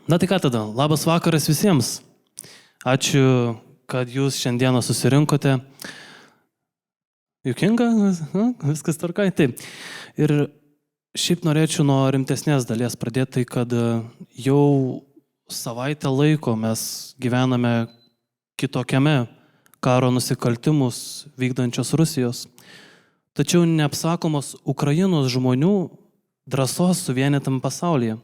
Na tai ką tada, labas vakaras visiems. Ačiū, kad jūs šiandieną susirinkote. Juokinga, viskas tvarkai. Taip. Ir šiaip norėčiau nuo rimtesnės dalies pradėti, tai kad jau savaitę laiko mes gyvename kitokiame karo nusikaltimus vykdančios Rusijos. Tačiau neapsakomos Ukrainos žmonių drąsos suvienytam pasaulyje.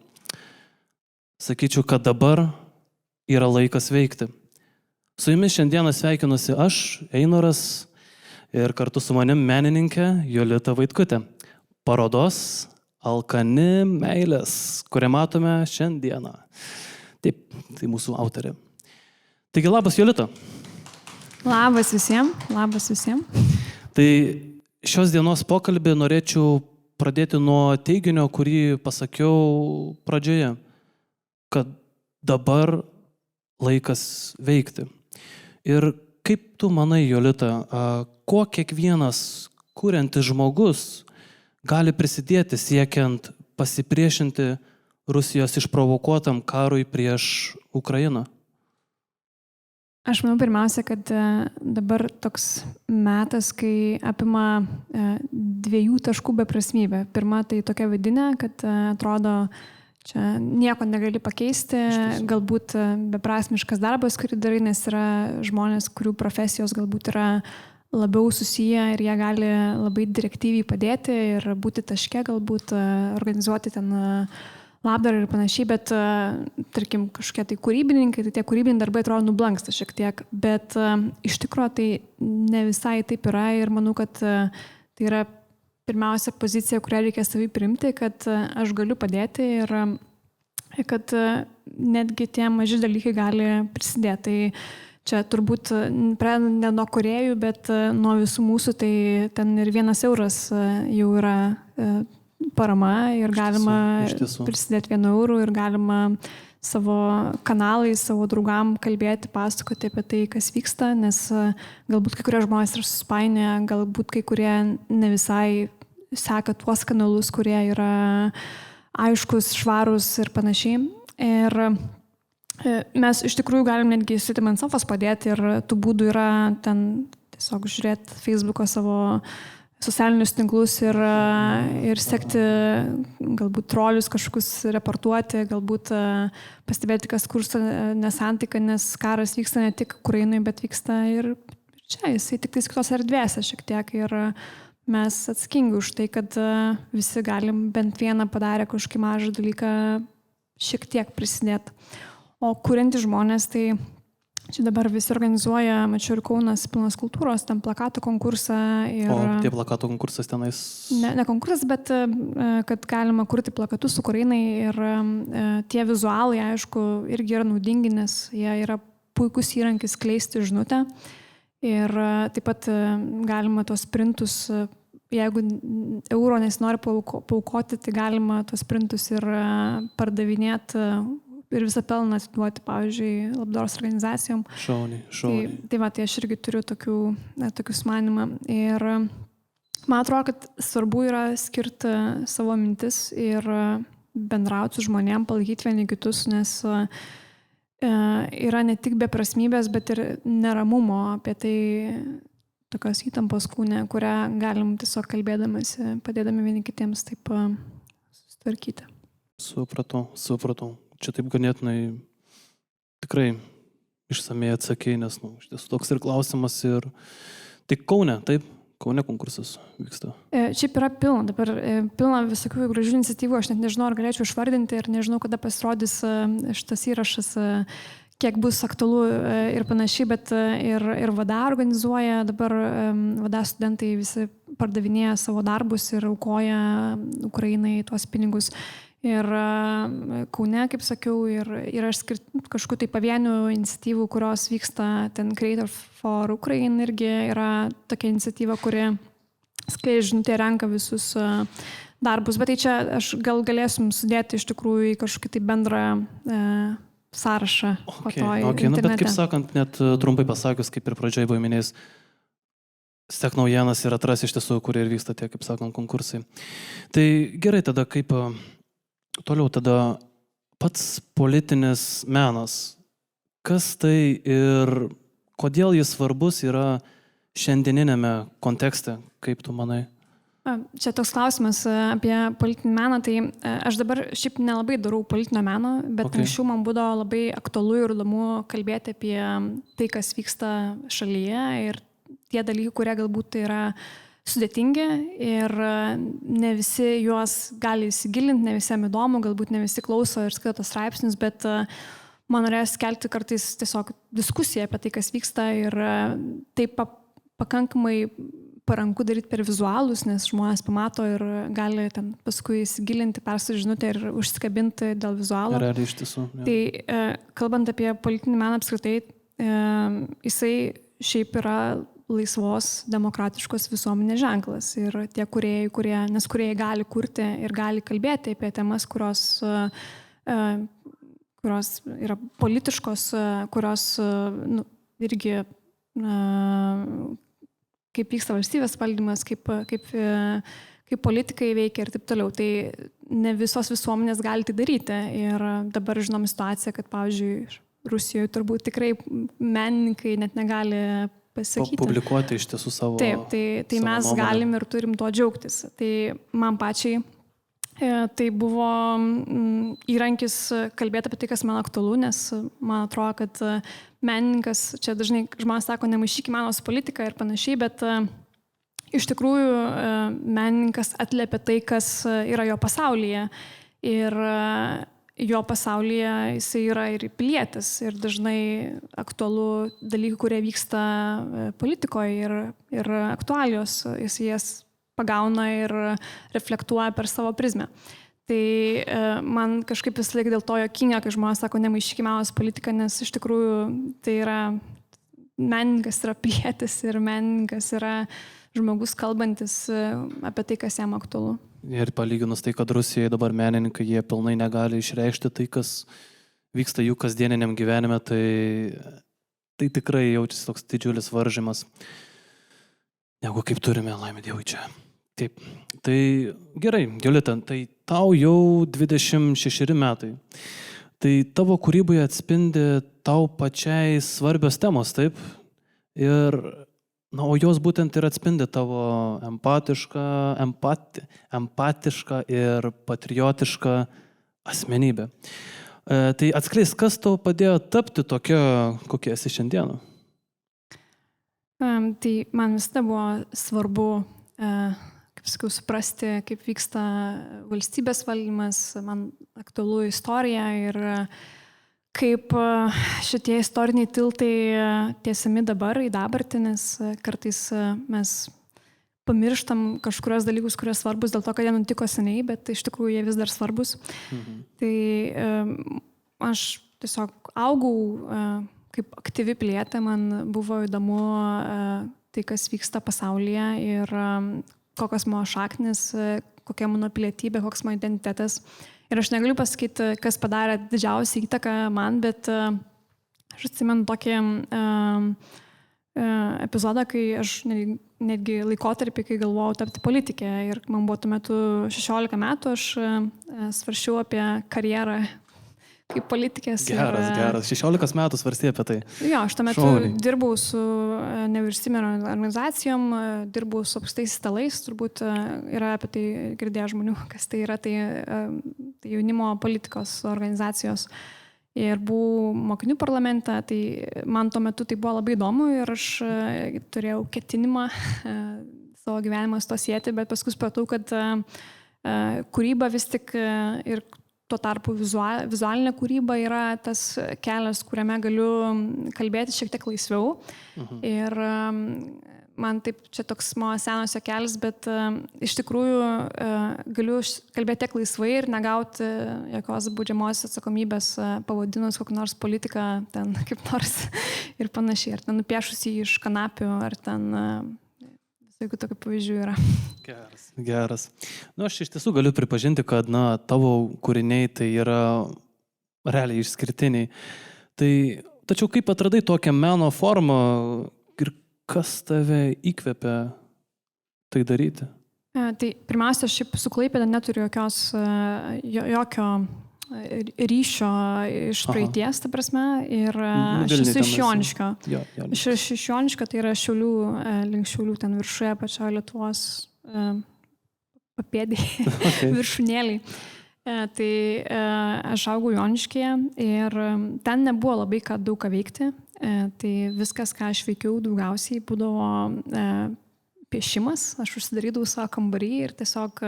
Sakyčiau, kad dabar yra laikas veikti. Su jumis šiandieną sveikinusi aš, Einoras, ir kartu su manim menininkė Jolita Vaitkutė. Parodos Alkani meilės, kurią matome šiandieną. Taip, tai mūsų autorė. Taigi labas, Jolita. Labas visiems. Tai šios dienos pokalbį norėčiau pradėti nuo teiginio, kurį pasakiau pradžioje, kad dabar laikas veikti. Ir kaip tu manai, Jolita, kuo kiekvienas kuriantis žmogus gali prisidėti siekiant pasipriešinti Rusijos išprovokuotam karui prieš Ukrainą? Aš manau pirmiausia, kad dabar toks metas, kai apima dviejų taškų beprasmybė. Pirma, tai tokia vidinė, kad atrodo, čia nieko negali pakeisti, galbūt beprasmiškas darbas, kurį darai, nes yra žmonės, kurių profesijos galbūt yra labiau susiję ir jie gali labai direktyviai padėti ir būti taške, galbūt organizuoti ten labdarą ir panašiai, bet tarkim kažkokie tai kūrybininkai, tai tie kūrybiniai darbai atrodo nublanksta šiek tiek, bet iš tikrųjų tai ne visai taip yra ir manau, kad tai yra pirmiausia pozicija, kurią reikia savai priimti, kad aš galiu padėti ir kad netgi tie maži dalykai gali prisidėti. Tai čia turbūt pradedant ne nuo kūrėjų, bet nuo visų mūsų, tai ten ir 1 euras jau yra parama ir galima prisidėti 1 eurų ir galima savo kanalais, savo draugam kalbėti, pasakoti apie tai, kas vyksta, nes galbūt kai kurie žmonės yra susipainę, galbūt kai kurie ne visai seka tuos kanalus, kurie yra aiškus, švarus ir panašiai. Ir mes iš tikrųjų galim netgi sėdėti ant sofos padėti ir tų būdų yra ten tiesiog žiūrėti Facebook'o savo socialinius tinklus ir sekti galbūt trolius kažkokius reportuoti, galbūt pastebėti, kas kursto nesantaiką, nes karas vyksta ne tik Ukrainoje, bet vyksta ir čia, jisai tik tais kitos erdvėse šiek tiek ir mes atsakingi už tai, kad visi galim bent vieną padarę kažkokį mažą dalyką šiek tiek prisidėti. O kuriantys žmonės, tai čia dabar visi organizuoja, mačiau ir Kaunas pilnas kultūros, ten plakatų konkursą. Ir o tie plakatų konkursas tenais? Ne konkursas, bet kad galima kurti plakatus Ukrainai ir tie vizualai, aišku, irgi yra naudingi, nes jie yra puikus įrankis skleisti žinutę. Ir taip pat galima tos printus, jeigu euro nesinori paaukoti, tai galima tos printus ir pardavinėti ir visą pelną atiduoti, pavyzdžiui, labdaros organizacijom. Šauniai. Tai aš irgi turiu tokius manimą. Ir man atrodo, kad svarbu yra skirti savo mintis ir bendrauti su žmonėm, palaikyti vieni kitus, nes yra ne tik beprasmybės, bet ir neramumo apie tai, tokios įtampos kūne, kurią galim tiesiog kalbėdamasi, padėdami vieni kitiems taip susitvarkyti. Supratau. Čia taip ganėtinai tikrai išsamei atsakei, nes iš tiesų toks ir klausimas ir tik Kaune konkursas vyksta. Šiaip yra pilna, dabar pilna visokių gražių iniciatyvų, aš net nežinau, ar galėčiau išvardinti ir nežinau, kada pasirodys šitas įrašas, kiek bus aktualu ir panašiai, bet ir VADA organizuoja, dabar VADA studentai visi pardavinėja savo darbus ir aukoja Ukrainai tuos pinigus. Ir Kaune, kaip sakiau, ir yra kažkokių tai pavienių iniciatyvų, kurios vyksta, ten Creator for Ukraine irgi yra tokia iniciatyva, kuri skleidžia žinutę, renka visus darbus. Bet tai čia aš galėsim sudėti iš tikrųjų į kažkokį tai bendrą sąrašą. Okay. Bet kaip sakant, net trumpai pasakius, kaip ir pradžioje buvo minėjęs, sek naujienas ir atras iš tiesų, kurie ir vyksta tie, kaip sakant, konkursai. Tai gerai tada, kaip toliau tada pats politinis menas, kas tai ir kodėl jis svarbus yra šiandieninėme kontekste, kaip tu manai? Čia toks klausimas apie politinį meną, tai aš dabar šiaip nelabai darau politinio meno, bet anksčiau man būdavo labai aktualu ir įdomu kalbėti apie tai, kas vyksta šalyje ir tie dalykai, kurie galbūt yra sudėtingi ir ne visi juos gali įsigilinti, ne visiems įdomu, galbūt ne visi klauso ir skaito tos straipsnius, bet man norės kelti kartais tiesiog diskusiją apie tai, kas vyksta ir taip pakankamai paranku daryti per vizualus, nes žmonės pamato ir gali ten paskui įsigilinti, perskaityti žinutę ir užsikabinti dėl vizualo. Realiai iš tiesų. Ja. Tai kalbant apie politinį meną apskritai, jisai šiaip yra laisvos, demokratiškos visuomenės ženklas. Ir tie kūrėjai, nes kūrėjai gali kurti ir gali kalbėti apie temas, kurios yra politiškos, kurios irgi kaip vyksta valstybės valdymas, kaip politikai veikia ir taip toliau. Tai ne visos visuomenės gali tai daryti. Ir dabar žinom situaciją, kad, pavyzdžiui, Rusijoje turbūt tikrai menininkai net negali pasakyti. Publikuoti iš tiesų savo. Taip, tai mes nuomonę. Galim ir turim tuo džiaugtis. Tai man pačiai tai buvo įrankis kalbėti apie tai, kas man aktualu, nes man atrodo, kad menininkas, čia dažnai žmonės sako, nemaišyk meno su politika ir panašiai, bet iš tikrųjų menininkas atliepia tai, kas yra jo pasaulyje. Ir jo pasaulyje jisai yra ir pilietis. Ir dažnai aktualu dalykų, kurie vyksta politikoje ir aktualijos, jisai jas pagauna ir reflektuoja per savo prizmę. Tai man kažkaip vis laik dėl to juokinga, kai žmonės sako, nemaišykime menos politiką, nes iš tikrųjų tai yra, menininkas yra pilietis ir menininkas yra žmogus kalbantis apie tai, kas jam aktualu. Ir palyginus tai, kad Rusijoje dabar menininkai, jie pilnai negali išreikšti tai, kas vyksta jų kasdieniniam gyvenime, tai tikrai jaučiasi toks didžiulis varžymas. Negu kaip turime, laimė Dievui čia. Taip, tai gerai, Jolita, tai tau jau 26 metai. Tai tavo kūryboje atspindi tau pačiai svarbios temos, taip? Ir, o jos būtent ir atspindi tavo empatišką ir patriotišką asmenybę. Tai atskleisk, kas tau padėjo tapti tokia, kokia esi šiandieną? Tai man visada buvo svarbu, kaip sakiau, suprasti, kaip vyksta valstybės valdymas, man aktualu istorija ir kaip šitie istoriniai tiltai tiesiami dabar į dabartį, nes kartais mes pamirštam kažkurios dalykus, kurie svarbus dėl to, kad jie nutiko seniai, bet iš tikrųjų jie vis dar svarbus. Tai aš tiesiog augau kaip aktyvi pilietė, man buvo įdomu tai, kas vyksta pasaulyje ir kokios mano šaknis, kokia mano pilietybė, koks mano identitetas. Ir aš negaliu pasakyti, kas padarė didžiausią įtaką man, bet aš atsimenu tokį epizodą, kai aš netgi laikotarpį, kai galvojau tapti politikė ir man buvo tuo metu 16 metų, aš svarsčiau apie karjerą kaip politikės. Geras. 16 metų svarstė apie tai. Jo, aš tuo metu dirbau su nevyriausybinėm organizacijom, dirbau su aukštais stalais, turbūt yra apie tai girdėję žmonių, kas tai yra, tai jaunimo politikos organizacijos. Ir buvau mokinių parlamente, tai man tuo metu tai buvo labai įdomu ir aš turėjau ketinimą savo gyvenimą su to sieti, bet paskui supratau, kad kūryba vis tik ir tuo tarpu vizualinė kūryba yra tas kelias, kuriame galiu kalbėti šiek tiek laisviau. Ir man taip čia toks mano senose kelias, bet iš tikrųjų galiu kalbėti tiek laisvai ir negauti jokios baudžiamosios atsakomybės pavadinus kokią nors politiką ten kaip nors ir panašiai. Ar ten nupiešusi iš kanapių, ar ten jeigu tokių pavyzdžių yra. Geras. Aš iš tiesų galiu pripažinti, kad tavo kūriniai tai yra realiai išskirtiniai. Tačiau kaip atradai tokią meno formą ir kas tave įkvėpė tai daryti? Tai pirmiausia, aš šiaip su Klaipėda neturiu jokio ryšio iš praeities, ta prasme, ir aš esu iš Joniškio. Iš Joniškio, tai yra Šiaulių, link Šiaulių, ten viršuje pačioje Lietuvos papėdėje, viršūnėliai. Tai aš augau Joniškėje ir ten nebuvo labai daug ką veikti. Tai viskas, ką aš veikiau, daugiausiai būdavo piešimas. Aš užsidarydavau savo kambarį ir tiesiog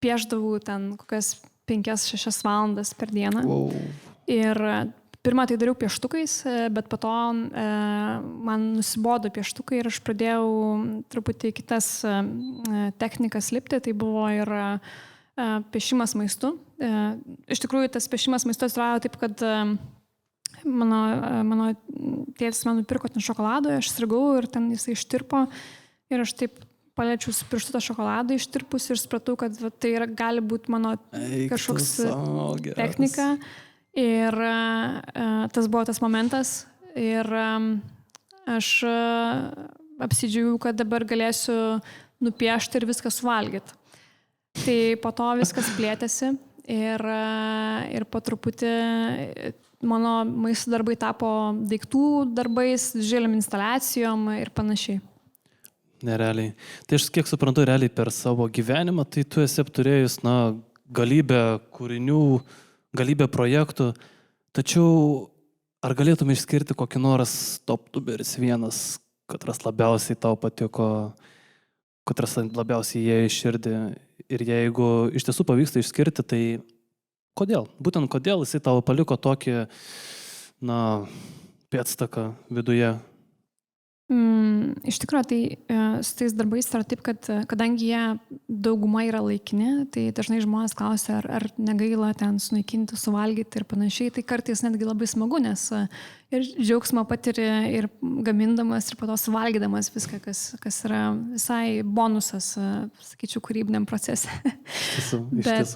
piešdavau ten kokias 5-6 valandas per dieną. Wow. Ir pirmą tai dariau pieštukais, bet po to man nusibodo pieštukai ir aš pradėjau truputį kitas technikas lipti. Tai buvo ir piešimas maistu. Iš tikrųjų, tas piešimas maistu atsirado taip, kad mano tėtis man nupirko ten šokolado, aš sirgau ir ten jisai ištirpo ir aš taip paliečiau su pirštu tą šokoladą ištirpus ir supratau, kad tai gali būti mano kažkoks technika. Ir tas buvo tas momentas ir aš apsidžiaugiau, kad dabar galėsiu nupiešti ir viską suvalgyti. Tai po to viskas plėtėsi ir po truputį mano maisto darbai tapo daiktų darbais, didžiuliam instaliacijom ir panašiai. Nerealiai. Tai aš kiek suprantu, realiai per savo gyvenimą, tai tu esi apturėjus, galybę kūrinių, galybę projektų, tačiau ar galėtum išskirti kokį nors top numeris vienas, katras labiausiai tau patiko, katras labiausiai jie iširdė ir jeigu iš tiesų pavyksta išskirti, tai kodėl? Būtent kodėl jisai tau paliko tokį, pėdstaką viduje? Iš tikrųjų, tai su tais darbais yra taip, kad kadangi jie dauguma yra laikini, tai dažnai žmonės klausia, ar negaila ten sunaikinti, suvalgyti ir panašiai. Tai kartais netgi labai smagu, nes ir džiaugsmą patiri ir gamindamas, ir po to suvalgydamas viską, kas yra visai bonusas, sakyčiau, kūrybiniam procese. Bet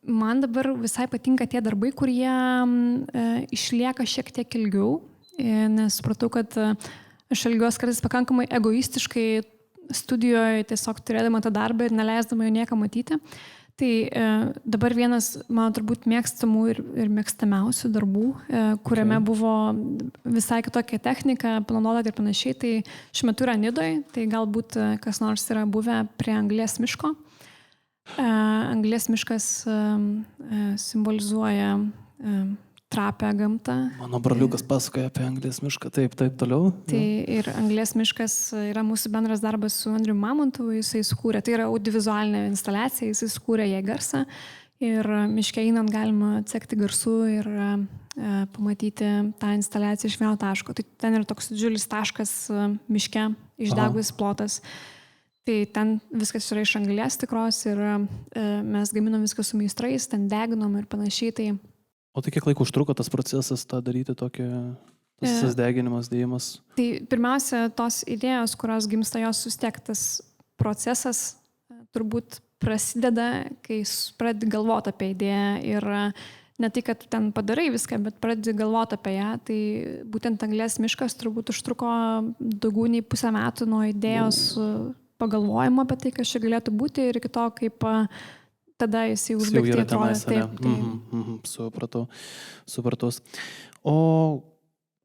man dabar visai patinka tie darbai, kurie išlieka šiek tiek ilgiau. Nes supratau, kad aš elgiuosi kartais pakankamai egoistiškai studijoje, tiesiog turėdama tą darbą ir neleisdama jo nieką matyti. Tai dabar vienas, mano turbūt mėgstamų ir mėgstamiausių darbų, kuriame buvo visai kitokia technika, panaudota ir panašiai, tai šiuo metu yra Nidoje, tai galbūt kas nors yra buvę prie Anglies miško. Anglies miškas simbolizuoja trapią gamtą. Mano broliukas pasakoja apie Anglies mišką, taip toliau. Tai ir Anglies miškas yra mūsų bendras darbas su Andriu Mamontovu, jisai sukūrė, tai yra audiovizualinė instaliacija, jisai sukūrė jai garsą ir miške einant galima atsekti garsų ir pamatyti tą instaliaciją iš vieno taško. Tai ten yra toks didžiulis taškas miške, išdegus plotas. Tai ten viskas yra iš anglies tikros ir mes gaminom viską su meistrais, ten deginom ir panašiai. Tai o tai kiek laiko užtruko tas procesas, tą daryti tokį, tas deginimas, dėjimas? Tai pirmiausia, tos idėjos, kurios gimsta jos sustiek, tas procesas turbūt prasideda, kai pradedi galvoti apie idėją ir ne tai, kad tu ten padarai viską, bet pradedi galvoti apie ją. Tai būtent Anglies miškas turbūt užtruko daugiau nei 1,5 metų nuo idėjos pagalvojimo apie tai, kas čia galėtų būti ir iki to, kaip tada jisai užbaigti atrodė. Supratus. O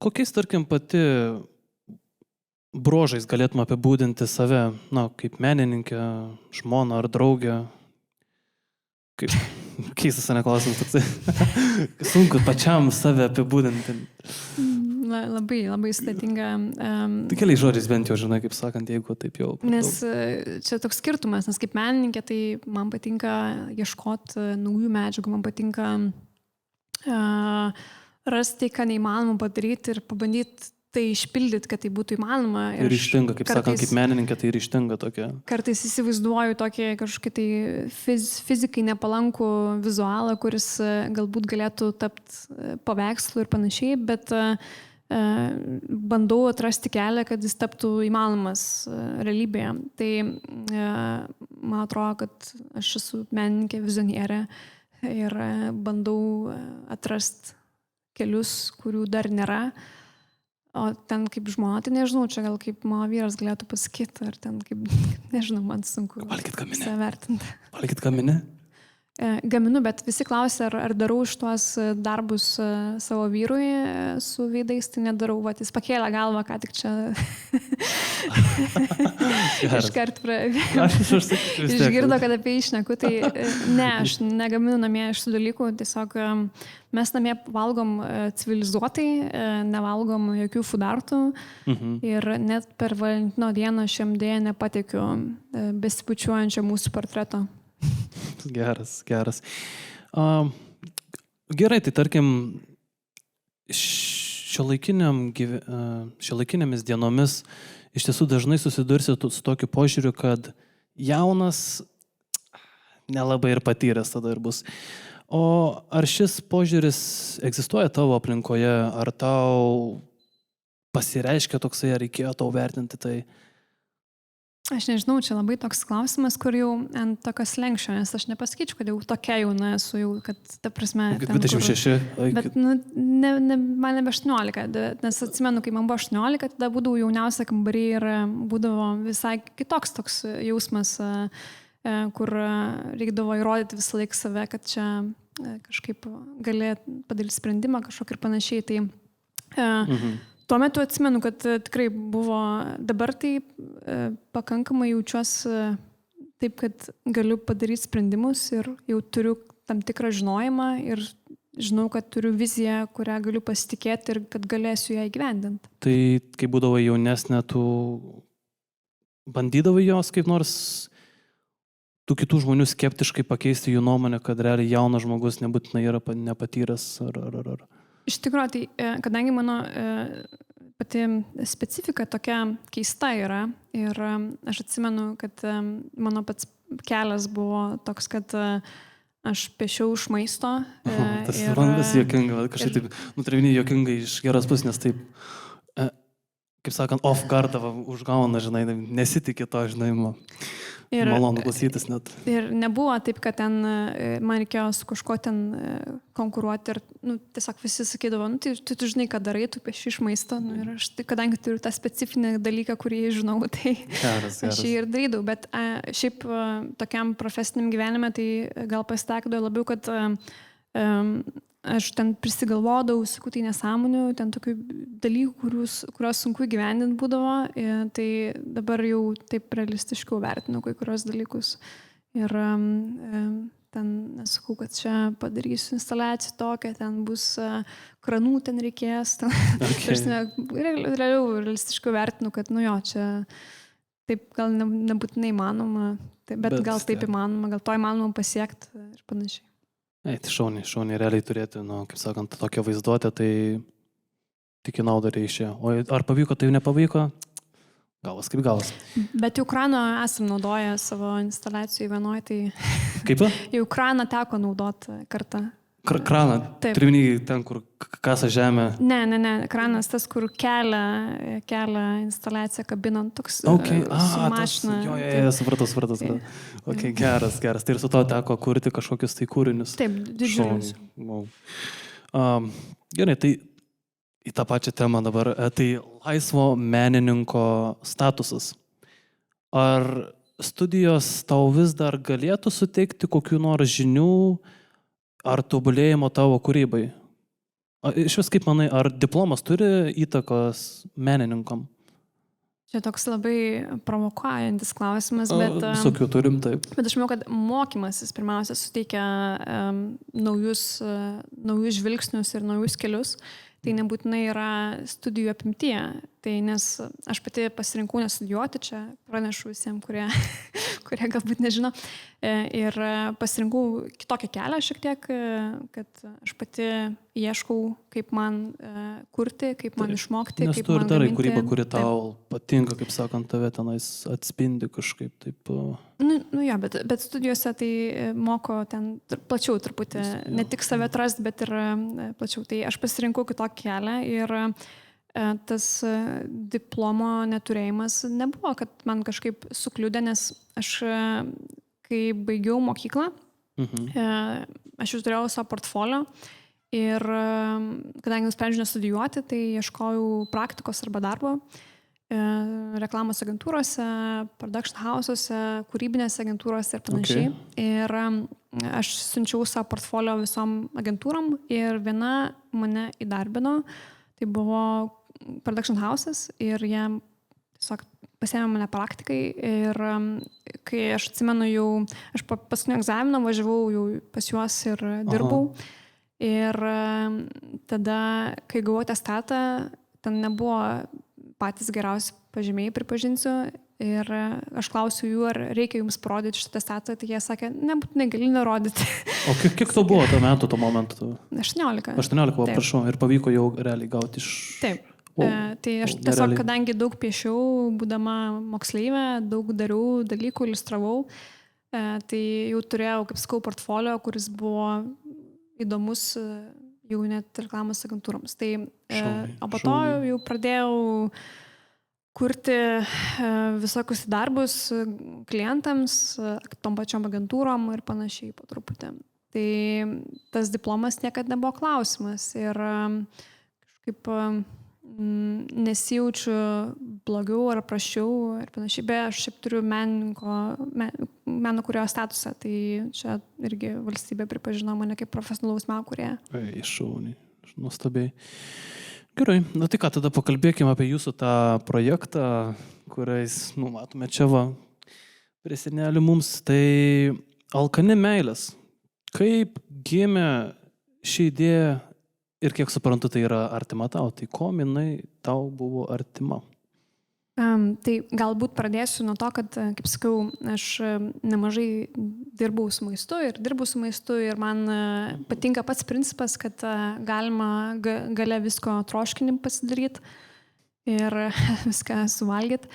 kokiais, tarkim, pati bruožais galėtum apibūdinti save, kaip menininkę, žmoną ar draugę? Kaip keistas, klausimas toksai. Sunku pačiam save apibūdinti. Labai, labai sudėtinga. Tai keliais žodžiais bent jau, žinai, kaip sakant, jeigu taip jau. Nes čia toks skirtumas, nes kaip menininkė, tai man patinka ieškoti naujų medžiagų, man patinka rasti, ką neįmanoma padaryti ir pabandyti tai išpildyti, kad tai būtų įmanoma. Ir ryžtinga, kaip sakant, kaip menininkė, tai ryžtinga tokia. Kartais įsivaizduoju tokį kažkokį tai fizikai nepalankų vizualą, kuris galbūt galėtų tapti paveikslu ir panašiai, bet bandau atrasti kelią, kad jis taptų įmanomas realybėje. Tai man atrodo, kad aš esu menininkė, vizionierė ir bandau atrasti kelius, kurių dar nėra. O ten kaip žmona, tai nežinau, čia gal kaip mano vyras galėtų pasakyti, ar ten kaip, nežinau, man sunku valgyt kaminę. Save vertinti. Valgyt kaminę? gaminu, bet visi klausia, ar darau šitos darbus savo vyrui su veidais, tai nedarau. Vat, jis pakėlė galvą, ką tik čia iškart išgirdo, kad apie jį šneku. Tai ne, aš negaminu namie šitų dalykų, tiesiog mes namie valgom civilizuotai, nevalgom jokių fudartų ir net per Valentino dieną šiam dėje nepateikiu besipučiuojančio mūsų portreto. Geras. Gerai, tai tarkim, šiuolaikinėmis dienomis iš tiesų dažnai susidursi su tokiu požiūriu, kad jaunas nelabai ir patyręs tada ir bus. O ar šis požiūris egzistuoja tavo aplinkoje, ar tau pasireiškia toksai, ar reikėjo tau vertinti tai? Aš nežinau, čia labai toks klausimas, kur jau ant tokios lenkščio, nes aš nepasakyčiau, kad jau tokia jauna esu, jau, kad ta prasme... 26. Bet man nebe 18, nes atsimenu, kai man buvo 18, tada būdavau jauniausia kambarį ir būdavo visai kitoks toks jausmas, kur reikdavo įrodyti visą laiką save, kad čia kažkaip gali padaryti sprendimą kažkokį ir panašiai. Tai, tuo metu atsimenu, kad tikrai buvo, dabar tai pakankamai jaučiuosi taip, kad galiu padaryti sprendimus ir jau turiu tam tikrą žinojimą ir žinau, kad turiu viziją, kurią galiu pasitikėti ir kad galėsiu ją įgyvendinti. Tai kai būdavai jaunesnė, tu bandydavai jos kaip nors tų kitų žmonių skeptiškai pakeisti jų nuomonę, kad realiai jaunas žmogus nebūtinai yra nepatyręs ar... Iš tikrųjų, tai kadangi mano pati specifika tokia keista yra ir aš atsimenu, kad mano pats kelias buvo toks, kad aš piešiau iš maisto. Tas randas juokinga, kažkaip taip, nutravinį juokingai iš geros pusės, nes taip, kaip sakant, off guardavą užgauna, žinai, nesitikė to, žinai, malonu klausytis net. Ir nebuvo taip, kad ten man reikėjo su kažko ten konkuruoti ir tiesiog visi sakydavo, tai tu žinai, ką darai, tu pieši iš maisto. Ir aš, kadangi turiu tą specifinį dalyką, kurį žinau, tai aš jį ir darydavau. Bet šiaip tokiam profesiniam gyvenime tai gal pasitekdavo labiau, kad aš ten prisigalvodavau, sakau, tai nesąmonių, ten tokių dalykų, kurios sunku įgyvendinti būdavo, tai dabar jau taip realistiškiau vertinu kai kurios dalykus. Ir ten nesakau, kad čia padarysiu instaliaciją tokią, ten bus kranų, ten reikės. Realiau realistiškiau vertinu, kad čia taip gal nebūtinai įmanoma, bet gal taip įmanoma, gal to įmanoma pasiekti ir panašiai. Tai šauniai realiai turėti, kaip sakant, tokią vaizduotę, tai tik į naudą reiškia. O ar pavyko, tai nepavyko? Gavas kaip gavas. Bet jau kraną esam naudoję savo instaliacijų vienoj, tai... Kaip? Jau kraną teko naudoti kartą. Kraną? Taip. Turiminį ten, kur kasa žemė? Ne, kranas tas, kur kelia instaliaciją kabinant, toks su mašina. Supratau. Okay, geras. Tai ir su to teko kurti kažkokius tai kūrinius. Taip, didžiulius. Gerai, tai į tą pačią temą dabar. Tai laisvo menininko statusas. Ar studijos tau vis dar galėtų suteikti kokių nors žinių ar tobulėjimo tavo kūrybai? Iš vis kaip manai, ar diplomas turi įtakos menininkam? Čia toks labai provokuojantis klausimas, bet... Visokių turim, taip. Bet aš manau, kad mokymasis pirmiausia suteikia naujus žvilgsnius ir naujus kelius. Tai nebūtinai yra studijų apimtyje. Tai nes aš pati pasirinkau nestudijuoti, čia pranešu visiems, kurie galbūt nežino. Ir pasirinkau kitokią kelią šiek tiek, kad aš pati ieškau, kaip man kurti, kaip man išmokti, kaip man gaminti. Nes tu ir darai kūrybą, kuri tau patinka, kaip sakant, tave tenais atspindi kažkaip taip. Bet studijose tai moko ten plačiau truputį, ne tik save atrasti, bet ir plačiau. Tai aš pasirinkau kitokį kelią ir tas diplomo neturėjimas nebuvo, kad man kažkaip sukliudė, nes aš, kai baigiau mokyklą, aš jau turėjau savo portfolio ir kadangi nusprendžiau nestudijuoti, tai ieškojau praktikos arba darbo reklamos agentūrose, production house'uose, kūrybinėse agentūrose ir panašiai. Ir aš siunčiau savo portfolio visom agentūrom ir viena mane įdarbino. Tai buvo production house'as ir jie tiesiog pasėmė mane praktikai ir kai aš atsimenu jau, aš po paskutinio egzamino važiavau jau pas juos ir dirbau. Ir tada, kai gavau atestatą, ten nebuvo patys geriausi pažymiai, pripažinsiu. Ir aš klausiu jų, ar reikia jums parodyti šitą atestatą, tai jie sakė, nebūtinai gali nerodyti. O kiek to buvo tuo metu, tuo momentu? 18. 18, prašau, ir pavyko jau realiai gauti iš... Taip. Tai aš tiesiog, kadangi daug piešiau, būdama moksleivė, daug dariau dalykų, iliustravau, tai jau turėjau, kaip sakau, portfolio, kuris buvo įdomus jau net reklamos agentūroms. Tai, o po to jau pradėjau kurti visokius darbus klientams, tom pačiom agentūrom ir panašiai po truputį. Tai tas diplomas niekada nebuvo klausimas ir kažkaip nesijaučiu blogiau ar prašiau ir panašiai, bet aš šiaip turiu meno kūrėjo statusą, tai čia irgi valstybė pripažino mane kaip profesionalaus meno kūrėją. Šauniai, nuostabiai. Gerai, tai ką, tada pakalbėkime apie jūsų tą projektą, kuriais, matome čia prie senelių mums, tai Alkani meilės. Kaip gimė ši idėja ir kiek suprantu, tai yra artima tau, tai ko jinai tau buvo artima? Tai galbūt pradėsiu nuo to, kad, kaip sakau, aš nemažai dirbau su maistu ir dirbu su maistu ir man patinka pats principas, kad galima gale visko troškinį pasidaryti ir viską suvalgyti.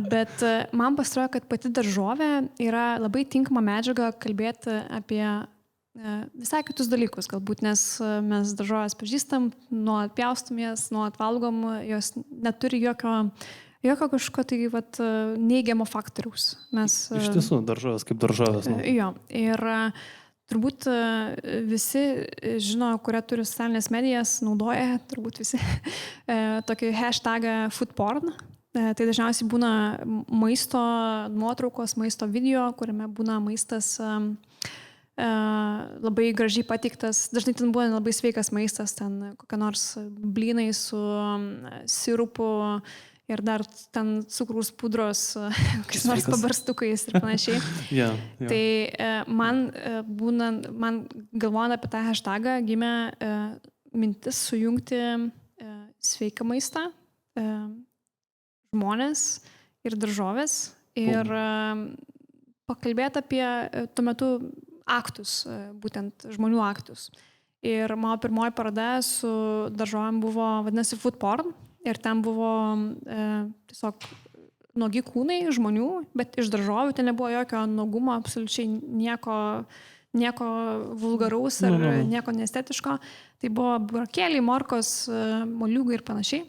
Bet man pasirodo, kad pati daržovė yra labai tinkama medžiaga kalbėti apie visai kitus dalykus, galbūt, nes mes daržovės pažįstam, nuolat pjaustumės, nuolat valgom, jos neturi jokio kažko tai neigiamo faktoriaus. Iš tiesų, daržovės kaip daržovės. Jo, ir turbūt visi žino, kurie turi socialinės medijas, naudoja, turbūt visi, tokį hashtagą foodporn. Tai dažniausiai būna maisto nuotraukos, maisto video, kuriame būna maistas labai gražiai pateiktas, dažnai ten buvo labai sveikas maistas, ten kokia nors blynai su sirupu ir dar ten cukrus pudros, kokiais nors pabarstukais ir panašiai. Tai man galvojant apie tą hashtagą gimė mintis sujungti sveiką maistą, žmonės ir daržovės ir pakalbėti apie tuo metu aktus, būtent žmonių aktus. Ir mano pirmoji paroda su daržovėm buvo, vadinasi, foodporn. Ir ten buvo tiesiog nuogi kūnai žmonių, bet iš daržovių ten nebuvo jokio nuogumo, absoliučiai nieko vulgaraus ar nieko neestetiško. Tai buvo burokėliai, morkos, moliūgai ir panašiai.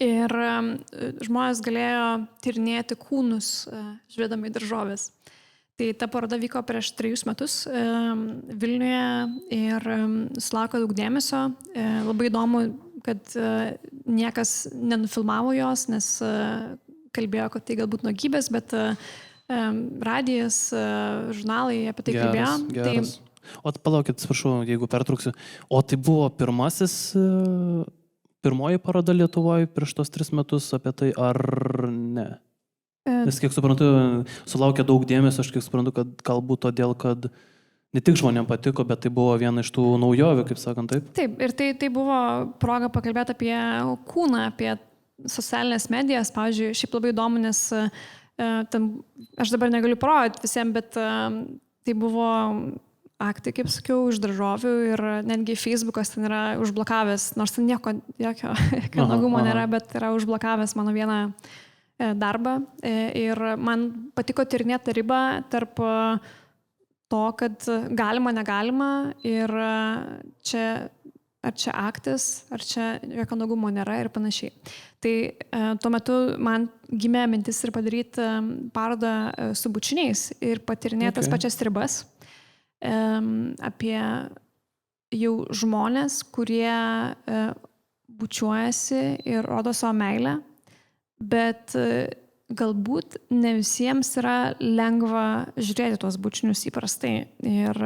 Ir žmonės galėjo tyrinėti kūnus, žiūrėdami į daržovės. Tai ta paroda vyko prieš 3 metus Vilniuje ir sulaukė daug dėmesio. Labai įdomu, kad niekas nenufilmavo jos, nes kalbėjo, kad tai galbūt nuogybės, bet radijas, žurnalai apie tai kalbėjo. Geras. O palaukit, atsiprašau, jeigu pertrauksiu. O tai buvo pirmoji paroda Lietuvoje prieš tos 3 metus apie tai, ar ne? Nes kiek suprantu, sulaukė daug dėmesio, aš kiek suprantu, kad galbūt todėl, kad ne tik žmonėms patiko, bet tai buvo viena iš tų naujovių, kaip sakant, taip? Taip, ir tai buvo proga pakalbėti apie kūną, apie socialinės medijas. Pavyzdžiui, šiaip labai įdomu, nes aš dabar negaliu parodyti visiems, bet tai buvo aktai, kaip sakiau, iš daržovių ir netgi Facebookas ten yra užblokavęs, nors ten jokio nuogumo nėra, bet yra užblokavęs mano vieną darbą. Ir man patiko tyrinėti tą ribą tarp to, kad galima, negalima ir ar čia aktas, ar čia jokio nuogumo nėra ir panašiai. Tai tuo metu man gimė mintis ir padaryti parodą su bučiniais ir patyrinėti tas pačias ribas apie jau žmonės, kurie bučiuojasi ir rodo savo meilę. bet galbūt ne visiems yra lengva žiūrėti tuos bučinius įprastai. Ir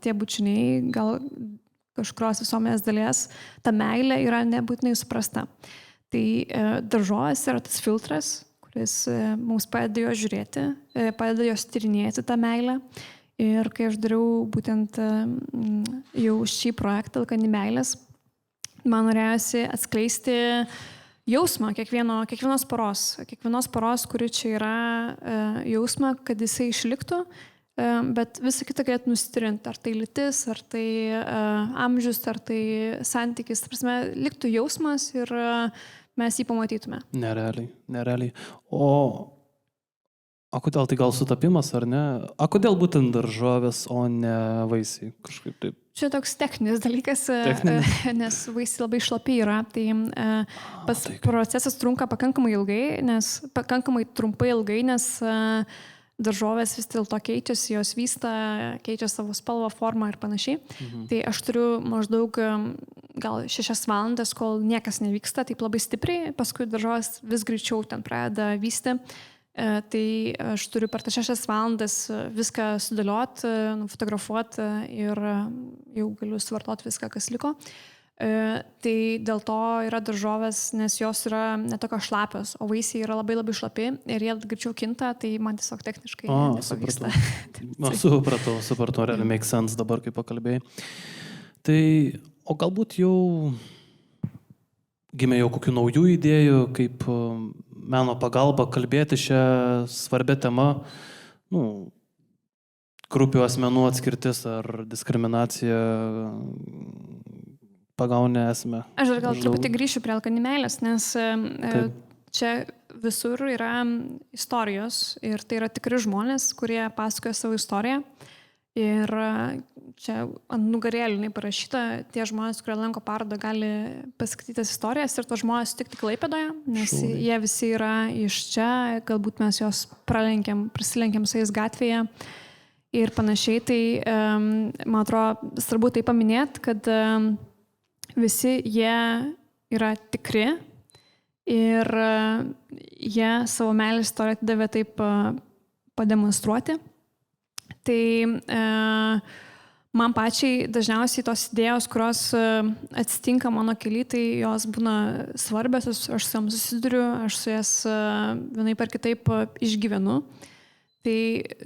tie bučiniai gal kažkurios visuomenės dalies, ta meilė yra nebūtinai suprasta. Tai daržovės yra tas filtras, kuris mums padeda jo žiūrėti, padeda jos tyrinėti tą meilę. Ir kai aš dariau būtent jau šį projektą Alkani meilės, man norėjosi atskleisti jausmą kiekvienos poros, kuri čia yra jausmą, kad jisai išliktų, bet visą kitą galėtų nusitrinti, ar tai lytis, ar tai amžius, ar tai santykis. Ta prasme, liktų jausmas ir mes jį pamatytume. Nerealiai. O kodėl tai gal sutapimas, ar ne? O kodėl būtent daržovės, o ne vaisiai? Kažkaip taip. Čia toks techninis dalykas, nes vaisiai labai šlapi yra, tai procesas trunka pakankamai trumpai ilgai, nes daržovės vis dėlto keičiasi, jos vysta, keičia savo spalvą, formą ir panašiai. Tai aš turiu maždaug gal 6 valandas, kol niekas nevyksta, taip labai stipriai, paskui daržovės vis greičiau ten pradeda vysti. Tai aš turiu per tas 6 valandas viską sudėlioti, nufotografuoti ir jau galiu suvartoti viską, kas liko. Tai dėl to yra daržovės, nes jos yra netokios šlapios, o vaisiai yra labai labai šlapi ir jie greičiau kinta, tai man tiesiog techniškai nepavyksta. Supratau, realiai make sense dabar, kai pakalbėjai. Tai, o galbūt jau gimė jau kokių naujų idėjų, kaip meno pagalba kalbėti šią svarbę temą, grupių asmenų atskirtis ar diskriminacija pagaunė esmę. Aš dar gal truputį grįšiu prie Alkani meilės, nes čia visur yra istorijos ir tai yra tikri žmonės, kurie pasakoja savo istoriją. Ir čia ant nugarėlių parašyta, tie žmonės, kurie lanko parodą, gali paskaityti tas istorijas ir tos žmonės sutikti Klaipėdoje, nes jie visi yra iš čia, galbūt mes juos prasilenkiam su jais gatvėje ir panašiai. Tai, man atrodo, svarbu tai paminėti, kad visi jie yra tikri ir jie savo meilės istoriją atidavė taip pademonstruoti. Tai man pačiai dažniausiai tos idėjos, kurios atsitinka mano kely, tai jos būna svarbios, aš su joms susiduriu, aš su jas vienaip ar kitaip išgyvenu. Tai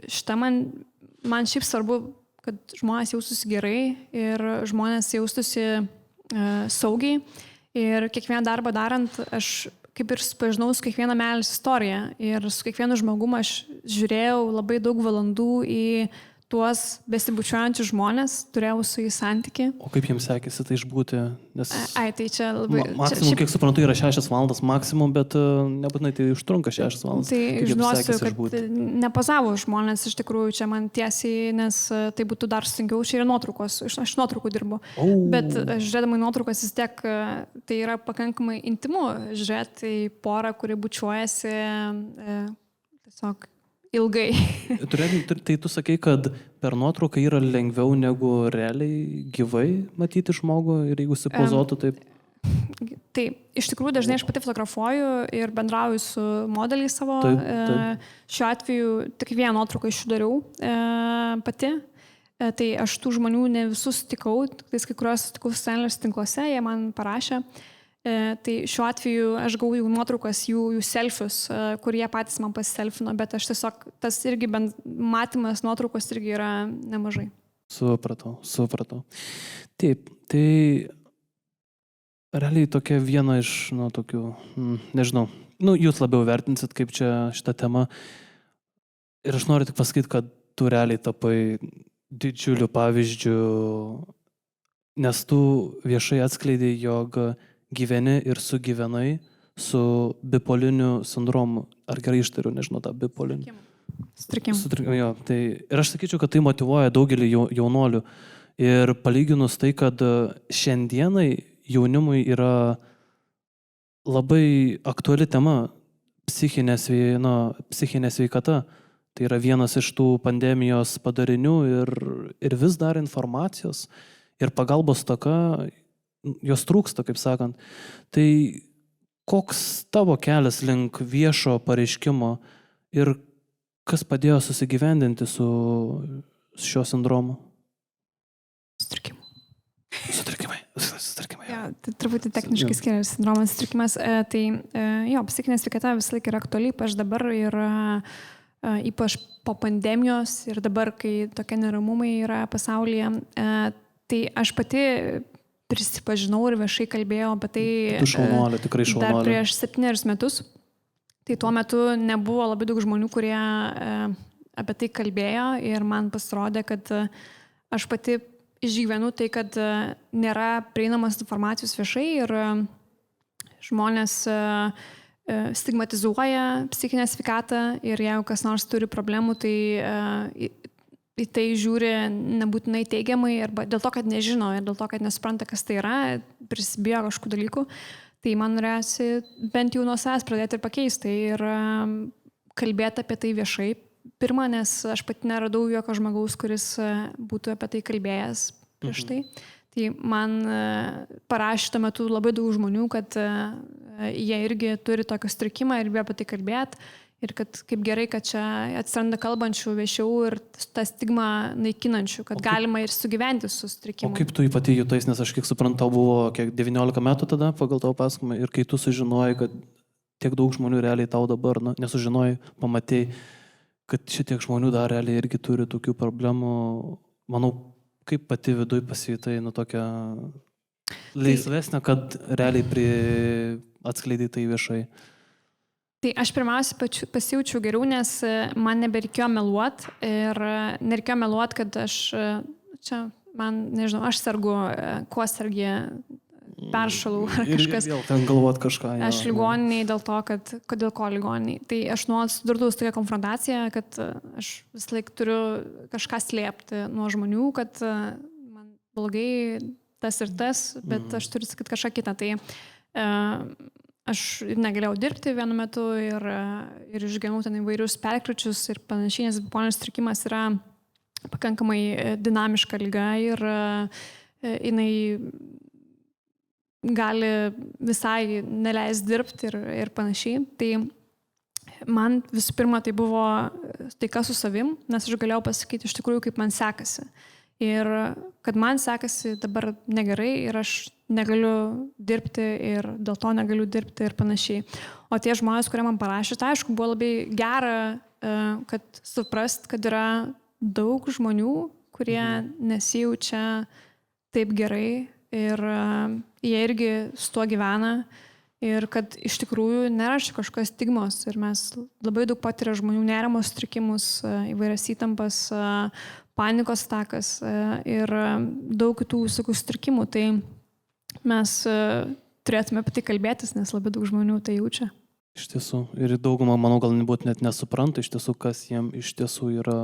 šitą man šiaip svarbu, kad žmonės jaustųsi gerai ir žmonės jaustųsi saugiai. Ir kiekvieną darbą darant, aš kaip ir supažinau su kiekviena meilės istorija ir su kiekvienu žmogumu aš žiūrėjau labai daug valandų į tuos besibučiuojančius žmonės, turėjau su jais santykį. O kaip jiems sekėsi tai išbūti? Nes tai čia labai... Maksimum, kiek suprantu, yra 6 valandas maksimum, bet nebūtinai tai užtrunka 6 valandas. Tai žinosiu, kad nepozavo žmonės iš tikrųjų čia man tiesiai, nes tai būtų dar sunkiau, čia yra nuotraukos, aš nuotraukų dirbu. Bet žiūrėdama į nuotraukas vis tiek tai yra pakankamai intimu žiūrėti į porą, kuri bučiuojasi tiesiog ilgai. Tai tu sakai, kad per nuotrauką yra lengviau negu realiai gyvai matyti žmogų ir jeigu supozuotų taip? Tai iš tikrųjų dažnai aš pati fotografuoju ir bendrauju su modeliais savo. Taip. Šiuo atveju tik vieną nuotrauką išdariau pati. Tai aš tų žmonių ne visus sutikau, kai kuriuos sutikau socialiniuose tinkluose, jie man parašė. Tai šiuo atveju aš gavau jų nuotraukas, jų selfius, kur jie patys man pasiselfino, bet aš tiesiog, tas irgi bent matymas nuotraukos irgi yra nemažai. Supratau. Taip, tai realiai tokia viena iš, tokių, nežinau, jūs labiau vertinsit kaip čia šitą temą. Ir aš noriu tik pasakyti, kad tu realiai tapai didžiuliu pavyzdžiu, nes tu viešai atskleidai, jog gyveni ir sugyvenai su bipoliniu sindromu. Ar gerai ištariu, nežinau, tą bipolinį. Sutrikimu. Jo, tai, ir aš sakyčiau, kad tai motyvuoja daugelį jaunolių. Ir palyginus tai, kad šiandienai jaunimui yra labai aktuali tema psichinė sveikata. Tai yra vienas iš tų pandemijos padarinių ir vis dar informacijos ir pagalbos stoka, jos trūksta, kaip sakant. Tai koks tavo kelias link viešo pareiškimo ir kas padėjo susigyvendinti su šiuo sindromu? Sutrikimai. Ja, tai truputį techniškai skiriasi sindromas sutrikimas. Psichinė sveikata visą laiką yra aktuali, ypač dabar ir ypač po pandemijos ir dabar, kai tokie neramumai yra pasaulyje. Tai aš pati prisipažinau ir viešai kalbėjau apie tai šaunuolė, tikrai šaunuolė. Dar prieš 7 metus. Tai tuo metu nebuvo labai daug žmonių, kurie apie tai kalbėjo ir man pasirodė, kad aš pati išgyvenu tai, kad nėra prieinamas informacijos viešai ir žmonės stigmatizuoja psichinę sveikatą ir jeigu kas nors turi problemų, tai į tai žiūri nebūtinai teigiamai arba dėl to, kad nežino ir dėl to, kad nesupranta, kas tai yra, prisibijo kažkokių dalykų. Tai man norėsi bent jau nuo savęs pradėti ir pakeisti ir kalbėti apie tai viešai. Pirma, nes aš pati neradau jokio žmogaus, kuris būtų apie tai kalbėjęs prieš tai. Tai man parašė tuo metu labai daug žmonių, kad jie irgi turi tokį sutrikimą ir bijo apie tai kalbėti. Ir kad kaip gerai, kad čia atsiranda kalbančių viešiau ir tą stigmą naikinančių, kad galima ir sugyventi su sutrikimu. O kaip tu pati jutais, nes aš kiek suprantau, buvo 19 metų tada pagal tavo pasakojimą ir kai tu sužinojai, kad tiek daug žmonių realiai tau dabar, nesužinojai, pamatėjai, kad šitiek žmonių dar realiai irgi turi tokių problemų, manau, kaip pati viduj pasijutai, tokia laisvesnė, kad realiai atskleidai tai viešai. Tai aš pirmiausia pasijaučiau geriau, nes man nebereikėjo meluoti ir nereikėjo meluoti, kad aš sergu, kuo sergė, peršalau ar kažkas. Ir vėl ten galvot kažką. Aš ligoniniai dėl to, kodėl ko ligoniniai. Tai aš nuolat sudurdavau su tokia konfrontacija, kad aš vis laik turiu kažką slėpti nuo žmonių, kad man blogai tas ir tas, bet aš turiu sakyti kažką kitą. Tai aš negalėjau dirbti vienu metu ir išgyvenau ten įvairius perkričius ir panašiai, nes bipolinis sutrikimas yra pakankamai dinamiška liga ir jinai gali visai neleis dirbti ir panašiai. Tai man visų pirma tai buvo taika su savim, nes aš galėjau pasakyti iš tikrųjų, kaip man sekasi. Ir kad man sekasi dabar negerai ir aš negaliu dirbti ir dėl to negaliu dirbti ir panašiai. O tie žmonės, kurie man parašė, tai aišku, buvo labai gera, kad suprast, kad yra daug žmonių, kurie nesijaučia taip gerai ir jie irgi su tuo gyvena ir kad iš tikrųjų nėra kažkokios stigmos ir mes labai daug patiria žmonių nerimo sutrikimus, įvairias įtampas, panikos atakas ir daug kitų visokių sutrikimų. Tai mes turėtume apie tai kalbėtis, nes labai daug žmonių tai jaučia. Iš tiesų. Ir daugumą, manau, gal nebūt net nesupranta iš tiesų, kas jiem iš tiesų yra,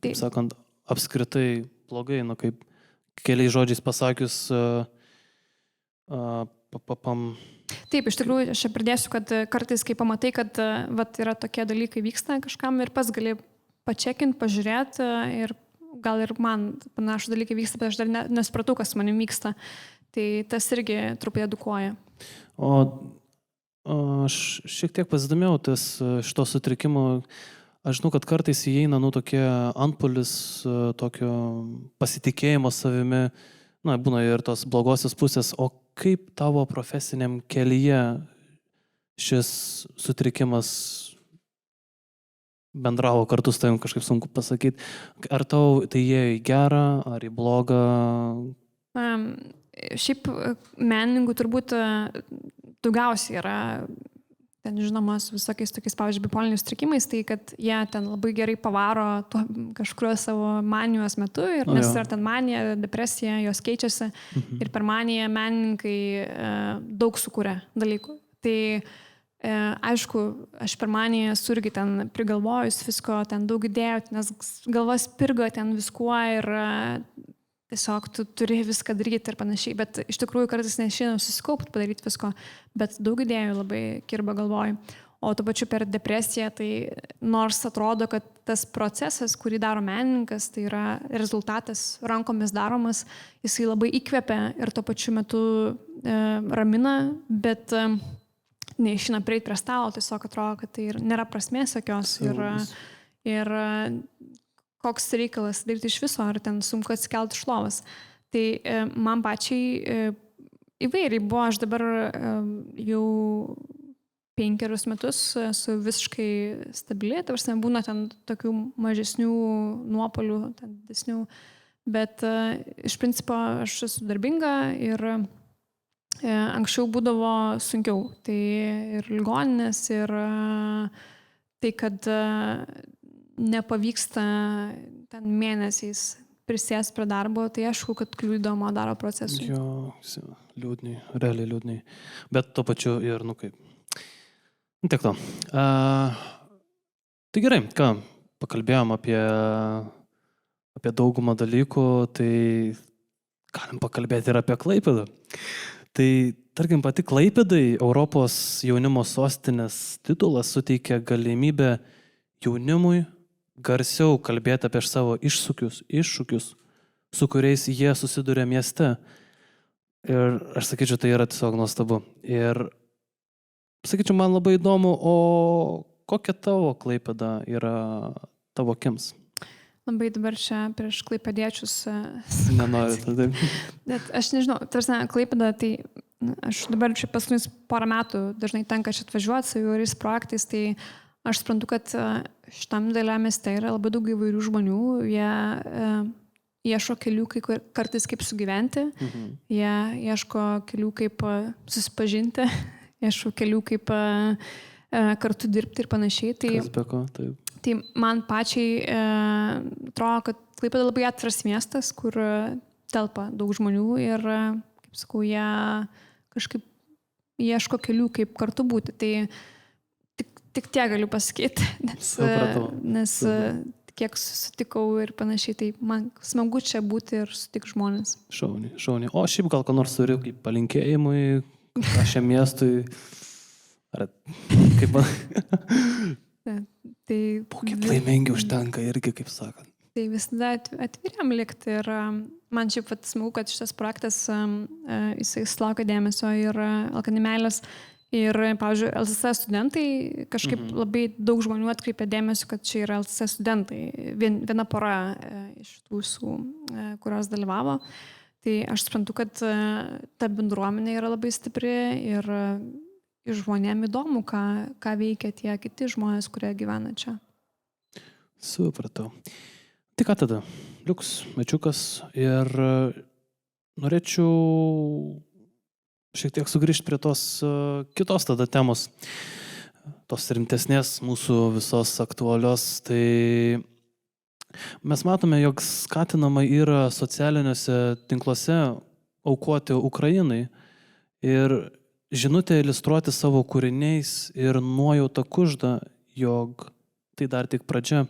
kaip sakant, apskritai blogai, kaip keliais žodžiais pasakius. Taip, iš tikrųjų, aš pridėsiu, kad kartais, kai pamatai, kad yra tokie dalykai vyksta kažkam ir pats gali pačekinti, pažiūrėti ir gal ir man panašų dalykai vyksta, bet aš dar nesupratau, kas manim vyksta. Tai tas irgi truputį edukuoja. O aš šiek tiek pasidomėjau šito sutrikimo. Aš žinau, kad kartais įeina tokie antpuolis, tokio pasitikėjimo savimi, būna ir tos blogosios pusės. O kaip tavo profesiniam kelyje šis sutrikimas bendravo kartu su tavim, kažkaip sunku pasakyti? Ar tau tai ėjo į gerą, ar į blogą? Šiaip menininkų turbūt daugiausiai yra ten žinomas visokiais tokiais, pavyzdžiui, bipoliniais sutrikimais, tai kad jie ten labai gerai pavaro kažkurio savo manijos metu, ir nes yra ten manija, depresija, jos keičiasi ir per maniją menininkai daug sukuria dalykų. Tai aišku, aš per maniją surgi ten prigalvojus visko, ten daug idėjų, nes galvas pirgo ten viskuo ir tiesiog tu turi viską daryti ir panašiai, bet iš tikrųjų kartais neišeina susikaupti, padaryti visko, bet daug idėjų labai kirba galvoj. O tuo pačiu per depresiją, tai nors atrodo, kad tas procesas, kurį daro menininkas, tai yra rezultatas rankomis daromas, jisai labai įkvepia ir tuo pačiu metu ramina, bet neišina prieiti prie stalo, tiesiog atrodo, kad tai nėra prasmės jokios ir koks reikalas daryti iš viso, ar ten sunku atsikelti iš lovos. Tai man pačiai įvairiai buvo, aš dabar jau 5 metus esu visiškai stabili, tai prasme būna ten tokių mažesnių nuopolių, ten didesnių, bet iš principo aš esu darbinga ir anksčiau būdavo sunkiau. Tai ir ligoninės, ir tai, kad nepavyksta ten mėnesiais prisės prie darbo, tai aišku, kad kliūdama daro procesų. Jo, liūdniai, realiai liūdniai. Bet to pačiu ir, kaip. Tiek to. Tai gerai, ką, pakalbėjom apie daugumą dalykų, tai galim pakalbėti ir apie Klaipėdą. Tai, tarkim, pati Klaipėdai Europos jaunimo sostinės titulas suteikia galimybę jaunimui garsiau kalbėti apie savo iššūkius, su kuriais jie susiduria mieste. Ir aš sakyčiau, tai yra tiesiog nuostabu. Ir sakyčiau, man labai įdomu, o kokia tavo Klaipėda yra tavo akims? Labai dabar čia prieš klaipėdiečius. Nenoriu tada. Bet aš nežinau, tarsi Klaipėda, tai aš dabar čia paskutinius porą metų dažnai tenka čia atvažiuoti su įvairiais projektais, tai aš suprantu, kad šitam dėlė mieste yra labai daug įvairių žmonių, jie ieško kelių kartais kaip sugyventi, jie ieško kelių kaip susipažinti, ieško kelių kaip kartu dirbti ir panašiai. Kas be ko, taip. Tai man pačiai atrodo, kad Klaipėda labai atviras miestas, kur telpa daug žmonių ir, kaip sakau, jie kažkaip ieško kelių kaip kartu būti. Tai tik tiek galiu pasakyti, nes kiek susitikau ir panašiai, tai man smagu čia būti ir sutikti žmonės. Šauniai. O šiaip gal ką nors turi kaip palinkėjimui, šiam miestui, ar kaip man... Būkit laimingi užtenka irgi, kaip sakant. Tai visada atviriam likti ir man šiaip smagu, kad šitas projektas jisai sulaukia dėmesio ir Alkanimėlės. Ir, pavyzdžiui, LCC studentai, kažkaip labai daug žmonių atkreipė dėmesį, kad čia yra LCC studentai. Viena pora iš tų visų, kurios dalyvavo. Tai aš suprantu, kad ta bendruomenė yra labai stipri ir žmonėm įdomu, ką veikia tie kiti žmonės, kurie gyvena čia. Supratau. Tai ką tada? Liuks, mečiukas ir norėčiau šiek tiek sugrįžti prie tos kitos tada temos, tos rimtesnės mūsų visos aktualios. Tai mes matome, jog skatinama yra socialiniuose tinkluose aukoti Ukrainai ir žinutę iliustruoti savo kūriniais ir nuojautą kužda, jog tai dar tik pradžia.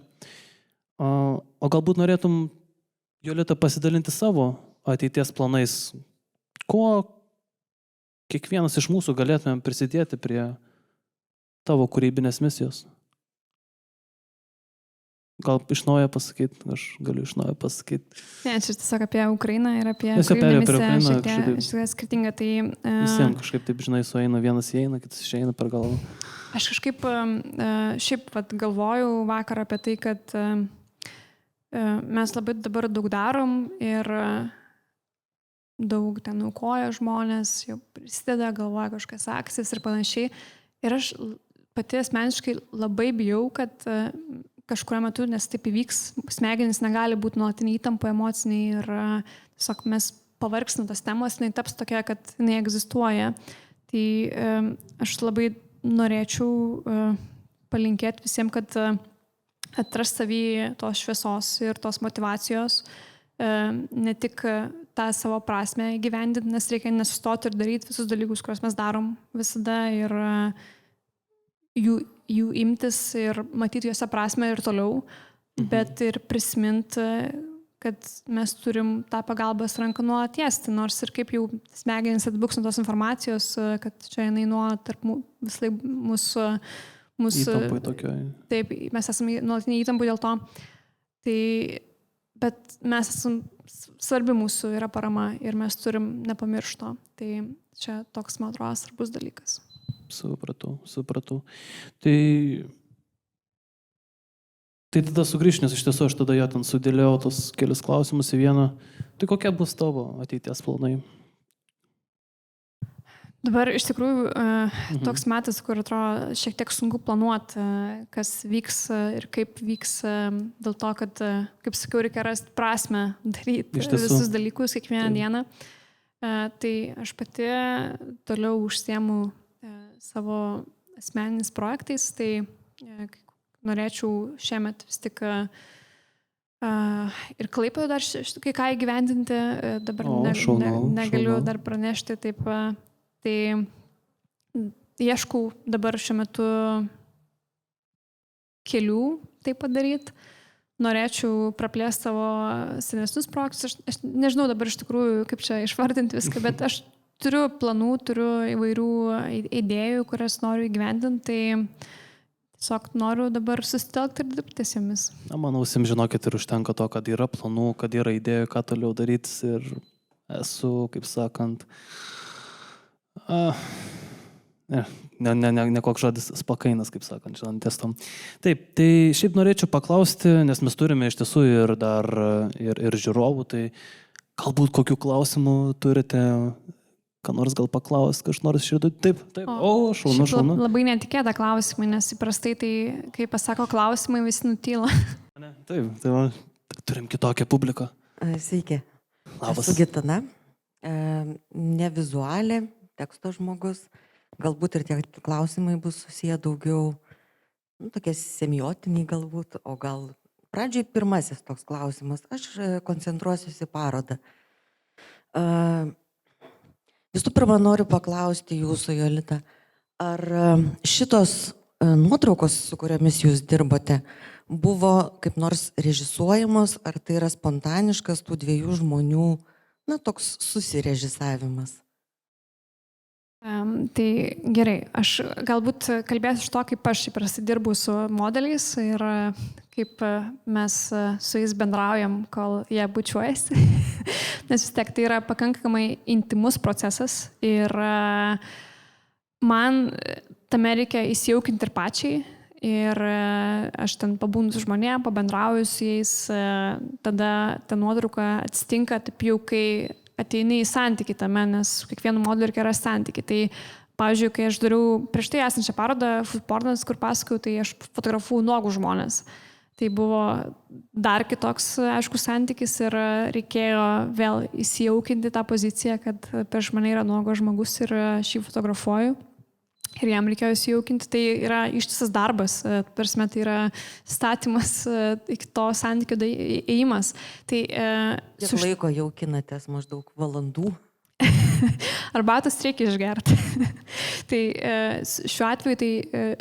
O galbūt norėtum, Jolita, pasidalinti savo ateities planais, ko kiekvienas iš mūsų galėtumėm prisidėti prie tavo kūrybinės misijos? Gal iš naujo pasakyti, aš galiu iš naujo pasakyti. Ne, čia tiesiog apie Ukrainą ir apie kūrybinę misiją šiek tiek skirtinga. Tai, visiems kažkaip taip, žinai, sueina, vienas įeina, kitas išeina per galvą. Aš kažkaip šiaip galvojau vakar apie tai, kad mes labai dabar daug darom ir daug ten aukoja žmonės, jau prisideda, galvoja kažkas akcijas ir panašiai. Ir aš pati asmeniškai labai bijau, kad kažkurio metu, nes taip įvyks, smegenys negali būti nuolatinį įtampą emociniai ir tiesiog mes pavargsime tas temos, jinai taps tokia, kad jinai egzistuoja. Tai aš labai norėčiau palinkėti visiems, kad atras savy tos šviesos ir tos motyvacijos, ne tik tą savo prasme įgyvendinti, nes reikia nesustoti ir daryti visus dalykus, kuriuos mes darom visada ir jų imtis ir matyti juose prasme ir toliau, bet ir prisiminti, kad mes turim tą pagalbos ranką nuolat tiesti, nors ir kaip jau smegenys atbuks nuo tos informacijos, kad čia jinai nuolat tarp visai mūsų įtampai tokioj. Taip, mes esame nuolatinį įtampų dėl to. Tai, bet mes esam svarbi mūsų yra parama ir mes turim nepamiršto. Tai čia toks, man atrodo, svarbus dalykas. Supratau. Tai tada sugrįžt, nes iš tiesų aš tada jo ten sudėliau tos kelius klausimus į vieną. Tai kokie bus tavo ateities planai? Dabar iš tikrųjų toks metas, kur atrodo šiek tiek sunku planuoti, kas vyks ir kaip vyks, dėl to, kad, kaip sakiau, reikia rasti prasme daryti visus dalykus kiekvieną dieną. Tai aš pati toliau užsiemu savo asmeniniais projektais, tai norėčiau šiemet vis tik ir Klaipėdoje dar kai ką įgyvendinti, dabar negaliu dar pranešti taip. Tai ieškau dabar šiuo metu kelių tai padaryti. Norėčiau praplėsti savo senesnius projektus. Aš nežinau dabar iš tikrųjų, kaip čia išvardinti viską, bet aš turiu planų, turiu įvairių idėjų, kurias noriu įgyvendinti. Tai tiesiog noriu dabar susitelkti ir dirbti ties jomis. Manau, žinokit, ir užtenka to, kad yra planų, kad yra idėjų, ką toliau daryti. Ir esu, kaip sakant, ne koks žodis, spakainas, kaip sakant, žinant, testom. Taip, tai šiaip norėčiau paklausti, nes mes turime iš tiesų ir dar ir žiūrovų, tai galbūt kokių klausimų turite, ką nors gal paklaus, kažkas nors širdų. Taip, šaunu. Labai netikėta klausimai, nes įprastai tai, kai pasako klausimai, visi nutyla. Taip, tai turim kitokią publiką. Sveiki. Labas. Esu Gitana, ne vizualė, teksto žmogus. Galbūt ir tie klausimai bus susiję daugiau, tokie semiotiniai galbūt, o gal pradžiai pirmasis toks klausimas. Aš koncentruosiuosi į parodą. Visų pirma, noriu paklausti jūsų, Jolita, ar šitos nuotraukos, su kuriomis jūs dirbote, buvo kaip nors režisuojamos, ar tai yra spontaniškas tų dviejų žmonių, toks susirežisavimas? Tai gerai, aš galbūt kalbėsiu iš to, kaip aš įprastai dirbu su modeliais ir kaip mes su jais bendraujam, kol jie bučiuojasi, nes vis tiek tai yra pakankamai intimus procesas ir man tame reikia įsijaukinti ir pačiai ir aš ten pabūnu su žmonėm, pabendrauju su jais, tada ta nuotrauka atsitinka taip jau, kai ateini į santykį tame, nes su kiekvienu modeliu reikia rasti santykį. Tai, pavyzdžiui, kai aš dariau prieš tai esančią parodą Foodpornas, kur pasakojau, tai aš fotografavau nuogus žmonės. Tai buvo dar kitoks, aišku, santykis ir reikėjo vėl įsijaukinti tą poziciją, kad prieš mane yra nuogas žmogus ir aš jį fotografuoju. Ir jam reikėjo įsijaukinti, tai yra ištisas darbas, prasme, tai yra statymas iki to santykio ėjimas. Tai, kiek laiko jaukinatės, maždaug valandų? Arbatos reikia išgerti. Tai šiuo atveju tai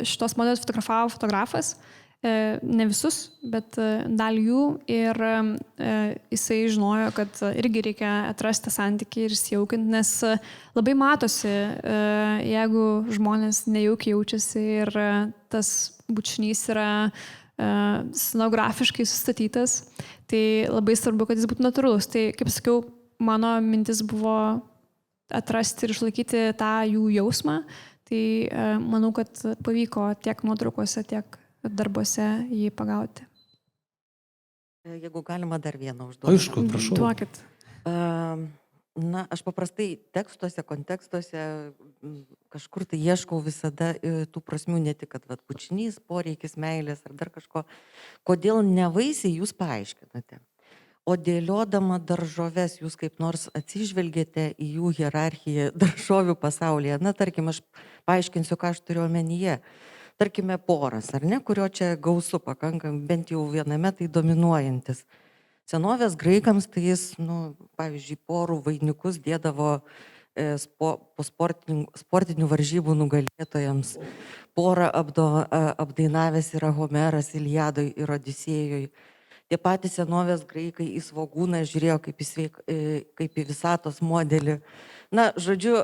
šitos modelius fotografavo fotografas, ne visus, bet dalį jų ir jisai žinojo, kad irgi reikia atrasti santykį ir įsijaukinti, nes labai matosi, jeigu žmonės nejaukiai jaučiasi ir tas bučinys yra scenografiškai sustatytas, tai labai svarbu, kad jis būtų natūralus. Tai, kaip sakiau, mano mintis buvo atrasti ir išlaikyti tą jų jausmą, tai manau, kad pavyko tiek nuotraukose, tiek darbuose jį pagauti. Jeigu galima dar vieną užduoti. Aišku, prašau. Duokit. Aš paprastai tekstuose, kontekstuose kažkur tai ieškau visada tų prasmių, ne tik, kad bučinys, poreikis, meilės ar dar kažko. Kodėl ne vaisiai jūs paaiškinate? O dėliodama daržoves jūs kaip nors atsižvelgėte į jų hierarchiją daržovių pasaulyje? Tarkim, aš paaiškinsiu, ką aš turiu omenyje. Tarkime, poras, ar ne, kurio čia gausu pakankam, bent jau viename tai dominuojantis. Senovės graikams tai jis, pavyzdžiui, porų vainikus dėdavo po sportinių varžybų nugalėtojams. Porą apdainavęs yra Homeras Iliadoj ir Odisėjoj. Tie patys senovės graikai į svogūną žiūrėjo kaip į visatos modelį. Žodžiu,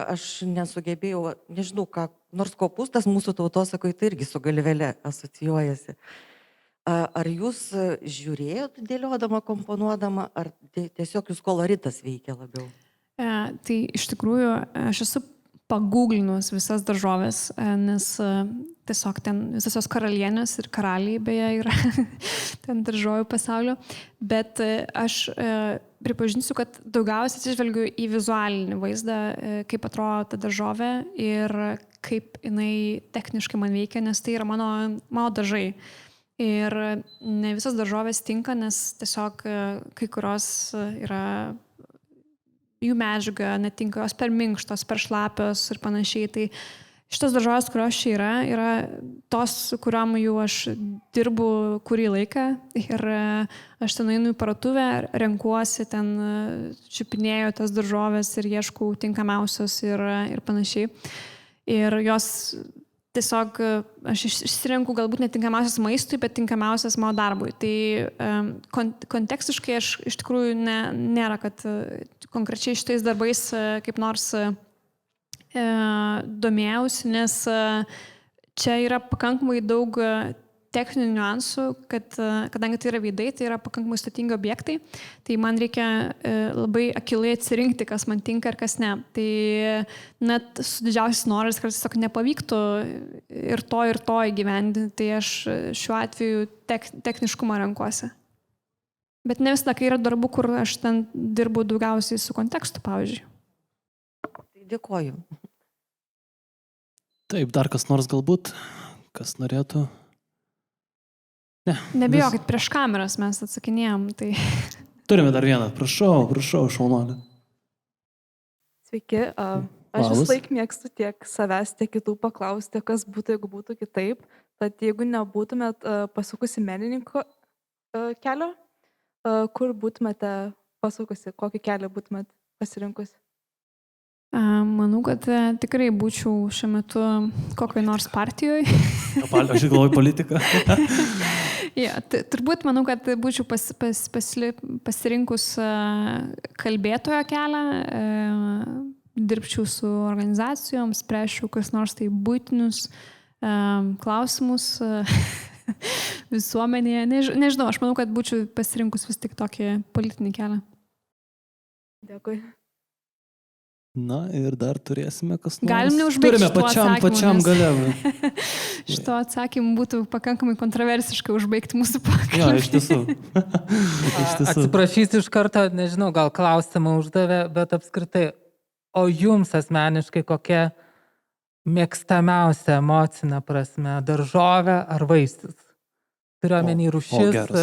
aš nesugebėjau, nežinau ką, nors kopūstas mūsų tautosakoje tai irgi su galvele asocijuojasi. Ar jūs žiūrėjot dėliodama, komponuodama, ar tiesiog jūs koloritas veikia labiau? Tai iš tikrųjų aš esu pagūglinus visas daržovės, nes tiesiog ten visas jos karalienės ir karaliai beje yra ten daržovių pasaulio, bet aš pripažinsiu, kad daugiausiai atsižvelgiu į vizualinį vaizdą, kaip atrodo ta daržovė ir kaip jinai techniškai man veikia, nes tai yra mano dažai. Ir ne visas daržovės tinka, nes tiesiog kai kurios yra jų medžiaga netinka, jos per minkštos, per šlapios ir panašiai. Tai šitos daržovės, kurios čia yra tos, kuriuom jau aš dirbu kurį laiką ir aš ten einu į parduotuvę, renkuosi, ten čiupinėju tas daržovės ir ieškau tinkamiausios ir panašiai. Ir jos tiesiog aš išsirenku galbūt netinkamiausias maistui, bet tinkamiausias mano darbui. Tai kontekstiškai aš iš tikrųjų nėra, kad konkrečiai šitais darbais kaip nors domėjausi, nes čia yra pakankamai daug techninių niuansų, kadangi tai yra veidai, tai yra pakankamai sudėtingi objektai, tai man reikia labai akylai atsirinkti, kas man tinka ir kas ne. Tai net su didžiausiais norais kartais tiesiog nepavyktų ir to įgyvendinti, tai aš šiuo atveju techniškumą renkuosi. Bet ne visada, kai yra darbų, kur aš ten dirbu daugiausiai su kontekstu, pavyzdžiui. Tai dėkoju. Taip, dar kas nors galbūt, kas norėtų. Nebijokit, prieš kameras mes atsakinėjom. Tai... Turime dar vieną, prašau, šaunuolį. Sveiki, aš vis laik mėgstu tiek savęs, tiek kitų paklausti, kas būtų, jeigu būtų kitaip. Tad jeigu nebūtumėt pasukusi menininko kelio, kur būtumėte pasukusi, kokį kelią būtumėt pasirinkusi? Manau, kad tikrai būčiau šiuo metu kokioj nors partijoje. Aš galvoju politiką. Turbūt manau, kad būčiau pasirinkus kalbėtojo kelią, dirbčiau su organizacijom, spręsčiau kas nors tai buitinius klausimus visuomenėje. Nežinau, aš manau, kad būčiau pasirinkus vis tik tokį politinį kelią. Dėkui. Na ir dar turėsime kas nors. Galim neužbaigti pačiam gale. Šito atsakymu būtų pakankamai kontroversiškai užbaigti mūsų pokalbį. Jo, iš tiesų. Atsiprašysiu iš karto, nežinau, gal klausimą uždavė, bet apskritai, o jums asmeniškai kokia mėgstamiausia emocinė prasme, daržovė ar vaistis? Turiuomenį rūšis,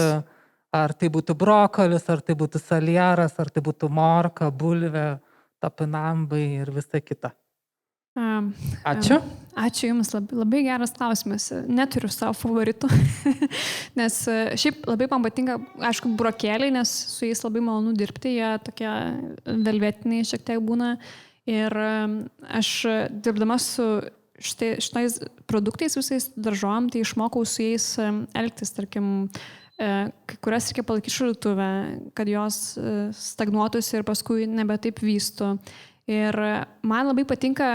ar tai būtų brokolis, ar tai būtų salieras, ar tai būtų morka, bulvė, tapinambai ir visa kita. Ačiū. Ačiū Jums, labai geras klausimas. Neturiu savo favoritų, nes šiaip labai man patinka, aišku, burokėliai, nes su jais labai malonu dirbti, jie tokie velvetiniai šiek tiek būna. Ir aš dirbdama su šitais produktais visais daržovom, tai išmokau su jais elgtis, tarkim, kai kurias reikia palaikyti šaldytuve, kad jos stagnuotųsi ir paskui nebe taip vystų. Ir man labai patinka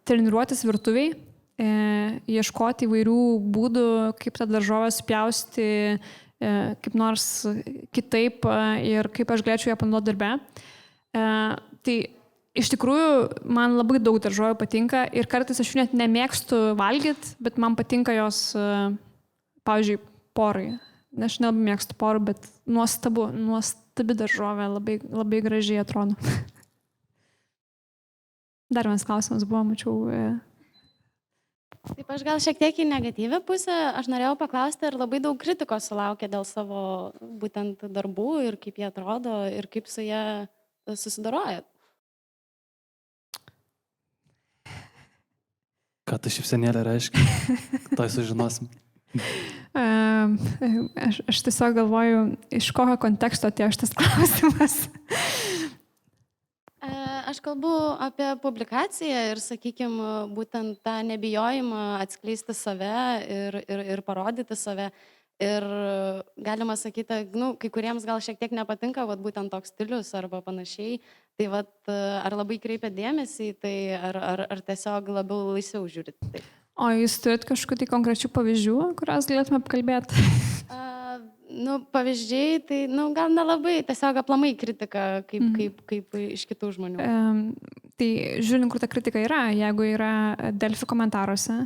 treniruotis virtuviai, ieškoti įvairių būdų, kaip tą daržovę supjausti kaip nors kitaip ir kaip aš galėčiau ją panaudoti darbe. Tai iš tikrųjų man labai daug daržovių patinka ir kartais aš jų net nemėgstu valgyti, bet man patinka jos, pavyzdžiui, porai. Aš nelabai mėgstu porų, bet nuostabi daržovė, labai, labai gražiai atrodo. Dar vienas klausimas buvo, mačiau. Taip, aš gal šiek tiek į negatyvę pusę. Aš norėjau paklausti, ar labai daug kritikos sulaukia dėl savo būtent darbų ir kaip jie atrodo ir kaip su jie susidorojat. Ką ta šypsenėlė reiškia? Tai sužinosim. Aš tiesiog galvoju, iš kokio konteksto atėjo šitas klausimas. Aš kalbu apie publikaciją ir, sakykime, būtent tą nebijojimą atskleisti save ir parodyti save. Ir galima sakyti, kai kuriems gal šiek tiek nepatinka būtent toks stilius arba panašiai. Tai ar labai kreipia dėmesį į tai, ar tiesiog labiau laisviau žiūrite tai? O jūs turit kažkokių tai konkrečių pavyzdžių, kurias galėtume apkalbėti? Pavyzdžiai, tai, gal nelabai, tiesiog aplamai kritika, kaip iš kitų žmonių. Tai žiūrint, kur ta kritika yra, jeigu yra Delfi komentaruose.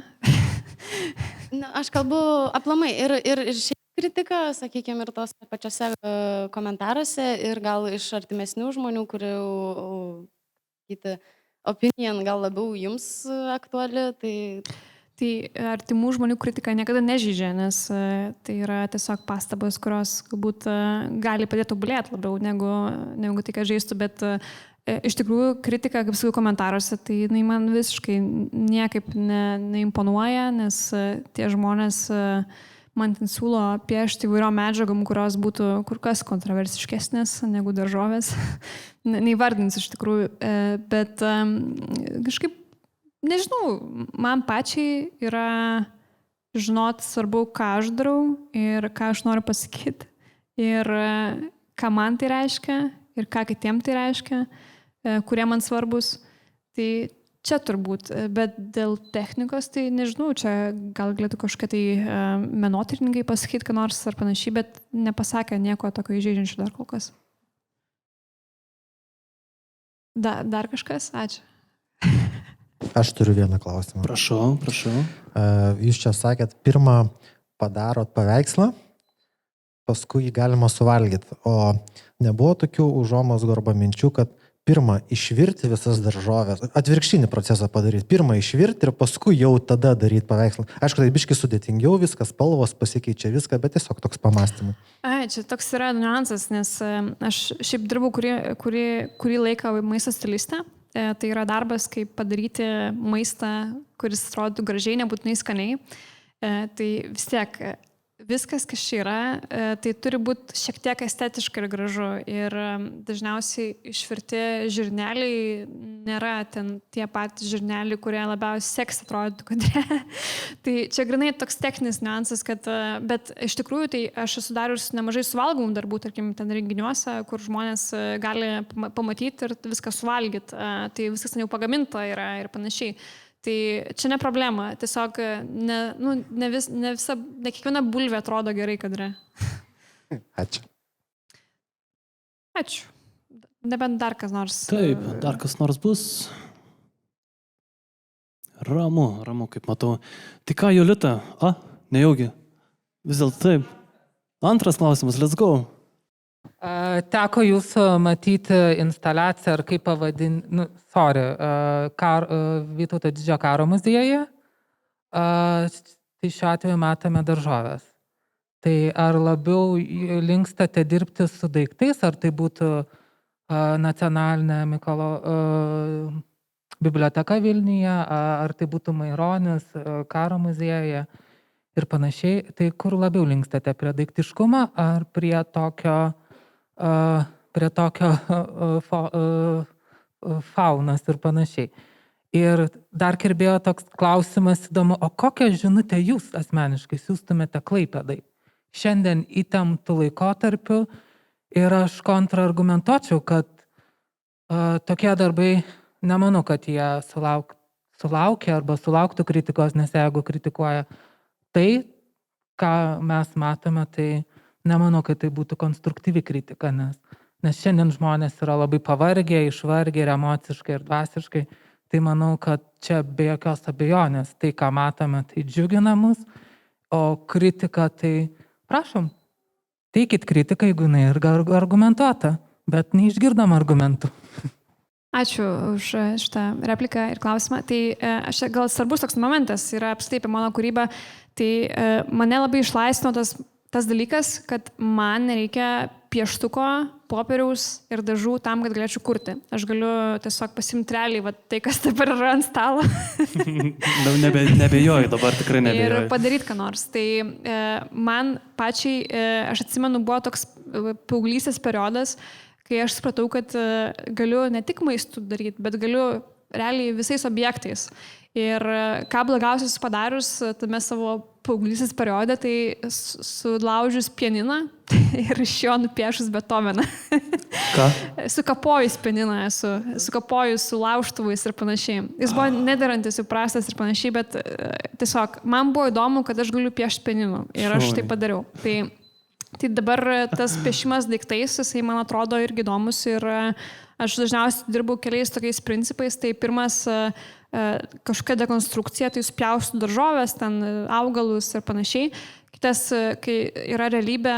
Aš kalbu aplamai ir šiaip kritika, sakykime, ir tos pačiose komentaruose, ir gal iš artimesnių žmonių, kurių opinion gal labiau jums aktuali, Tai artimų žmonių kritika niekada nežydžia, nes tai yra tiesiog pastabos, kurios galbūt gali padėti tobulėti labiau negu tai, ką žaistų, bet iš tikrųjų kritika, kaip sakau, komentaruose, tai man visiškai niekaip neimponuoja, nes tie žmonės man ten siūlo piešti įvairiom medžiagom, kurios būtų kur kas kontroversiškesnės negu daržovės. Neįvardins iš tikrųjų, bet kažkaip nežinau, man pačiai yra žinot svarbu, ką aš darau ir ką aš noriu pasakyti ir ką man tai reiškia ir ką kitiem tai reiškia, kurie man svarbus. Tai čia turbūt, bet dėl technikos tai nežinau, čia gal galėtų kažkokie tai menotyrininkai pasakyti, ką nors ar panašiai, bet nepasakė nieko tokio įžeidžiančio dar kol kas. Dar kažkas? Ačiū. Aš turiu vieną klausimą. Prašau. Jūs čia sakėt, pirmą padarot paveikslą, paskui jį galima suvalgyti. O nebuvo tokių užuomazgų arba minčių, kad pirmą išvirti visas daržovės, atvirkštinį procesą padaryti. Pirmą išvirti ir paskui jau tada daryti paveikslą. Aišku, tai biškai sudėtingiau, viskas, spalvos pasikeičia viską, bet tiesiog toks pamąstymas. Čia toks yra niuansas, nes aš šiaip dirbau kurį laiką maisto stilistė. Tai yra darbas, kaip padaryti maistą, kuris atrodo gražiai, nebūtinai skaniai. Tai vis tiek viskas, kas čia yra, tai turi būti šiek tiek estetiškai ir gražu. Ir dažniausiai išvirti žirneliai nėra ten tie patys žirneliai, kurie labiausiai seks atrodo kadre. Tai čia grinai toks techninis niuansas, bet iš tikrųjų tai aš esu darius nemažai suvalgomų darbų, tarkim, ten renginiuose, kur žmonės gali pamatyti ir viską suvalgyti. Tai viskas ten jau pagaminta yra ir panašiai. Tai čia ne problema, tiesiog ne kiekviena bulvė atrodo gerai kadre. Ačiū. Ačiū. Nebent dar kas nors. Taip, dar kas nors bus. Ramu, kaip matau. Tai ką, Jolita? Nejaugi. Vis dėlto taip. Antras klausimas, let's go. Teko jūsų matyti instaliaciją, ar kaip pavadinti, Vytauto Didžiojo karo muziejuje. Tai šiuo atveju matome daržovės. Tai ar labiau linkstate dirbti su daiktais, ar tai būtų nacionalinė Mykolo biblioteka Vilniuje, ar tai būtų Maironis karo muziejuje ir panašiai. Tai kur labiau linkstate, prie daiktiškumo ar prie tokio faunas ir panašiai. Ir dar kirbėjo toks klausimas įdomu, o kokią žinutę jūs asmeniškai siųstumėte Klaipėdai šiandien įtemptų laikotarpių? Ir aš kontraargumentuočiau, kad tokie darbai, nemanau, kad jie sulaukia arba sulauktų kritikos, nes jeigu kritikuoja tai, ką mes matome, tai nemanau, kad tai būtų konstruktyvi kritika, nes šiandien žmonės yra labai pavargę, išvargę ir emociškai, ir dvasiškai. Tai manau, kad čia be jokios abejonės tai, ką matome, tai džiugina mus, o kritika, tai prašom, teikit kritiką, jeigu jinai ir argumentuota, bet neišgirdom argumentų. Ačiū už šitą repliką ir klausimą. Tai aš gal svarbus toks momentas yra apskritai apie mano kūrybą. Tai mane labai išlaisvino tas dalykas, kad man nereikia pieštuko, popieriaus ir dažų tam, kad galėčiau kurti. Aš galiu tiesiog pasimti realiai tai, kas dabar yra ant stalo. Nebejoju, dabar tikrai nebejoju. Ir padaryti ką nors. Tai man pačiai, aš atsimenu, buvo toks paauglystės periodas, kai aš supratau, kad galiu ne tik maistų daryti, bet galiu realiai visais objektais. Ir ką blogiausias padarius tame savo paauglystės periode, tai sulaužius pianiną ir iš jo nupiešus Beethoveną. Ką? Sukapojus pianiną esu, sukapojus su laužtuvais ir panašiai. Jis buvo nederantis, jau prastas ir panašiai, bet tiesiog man buvo įdomu, kad aš galiu piešti pianinu ir aš tai padariau. Tai dabar tas piešimas daiktais, jisai man atrodo irgi įdomus ir aš dažniausiai dirbu keliais tokiais principais. Tai pirmas kažkokia dekonstrukcija, tai spjausiu daržovės, ten augalus ir panašiai. Kitas, kai yra realybė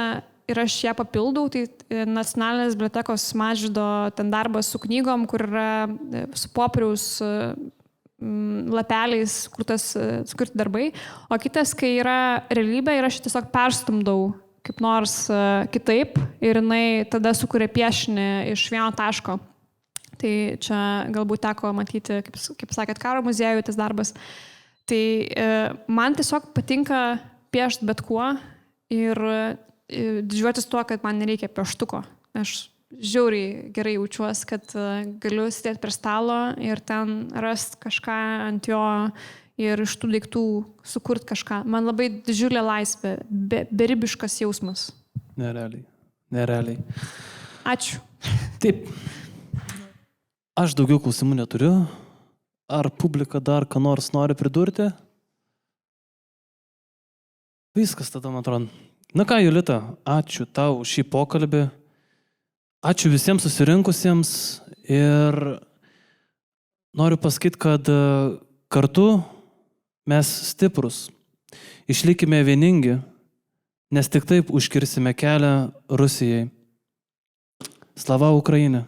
ir aš ją papildau, tai Nacionalinės bibliotekos Mažvydo ten darbas su knygom, kur yra su popieriaus lapeliais sukurti darbai. O kitas, kai yra realybė ir aš tiesiog perstumdau kaip nors kitaip ir jinai tada sukuria piešinį iš vieno taško. Tai čia galbūt teko matyti, kaip sakėt, Karo muziejuje tas darbas. Tai man tiesiog patinka piešti bet kuo ir didžiuotis tuo, kad man nereikia pieštuko. Aš žiauriai gerai jaučiuosi, kad galiu sėdėti prie stalo ir ten rasti kažką ant jo ir iš tų daiktų sukurti kažką. Man labai didžiulė laisvė, beribiškas jausmas. Nerealiai. Ačiū. Taip. Aš daugiau klausimų neturiu. Ar publika dar ką nors nori pridurti? Viskas tada, man atrodo. Na ką, Julita, ačiū tau už šį pokalbį. Ačiū visiems susirinkusiems ir noriu pasakyti, kad kartu mes stiprus. Išlikime vieningi, nes tik taip užkirsime kelią Rusijai. Slava Ukraina.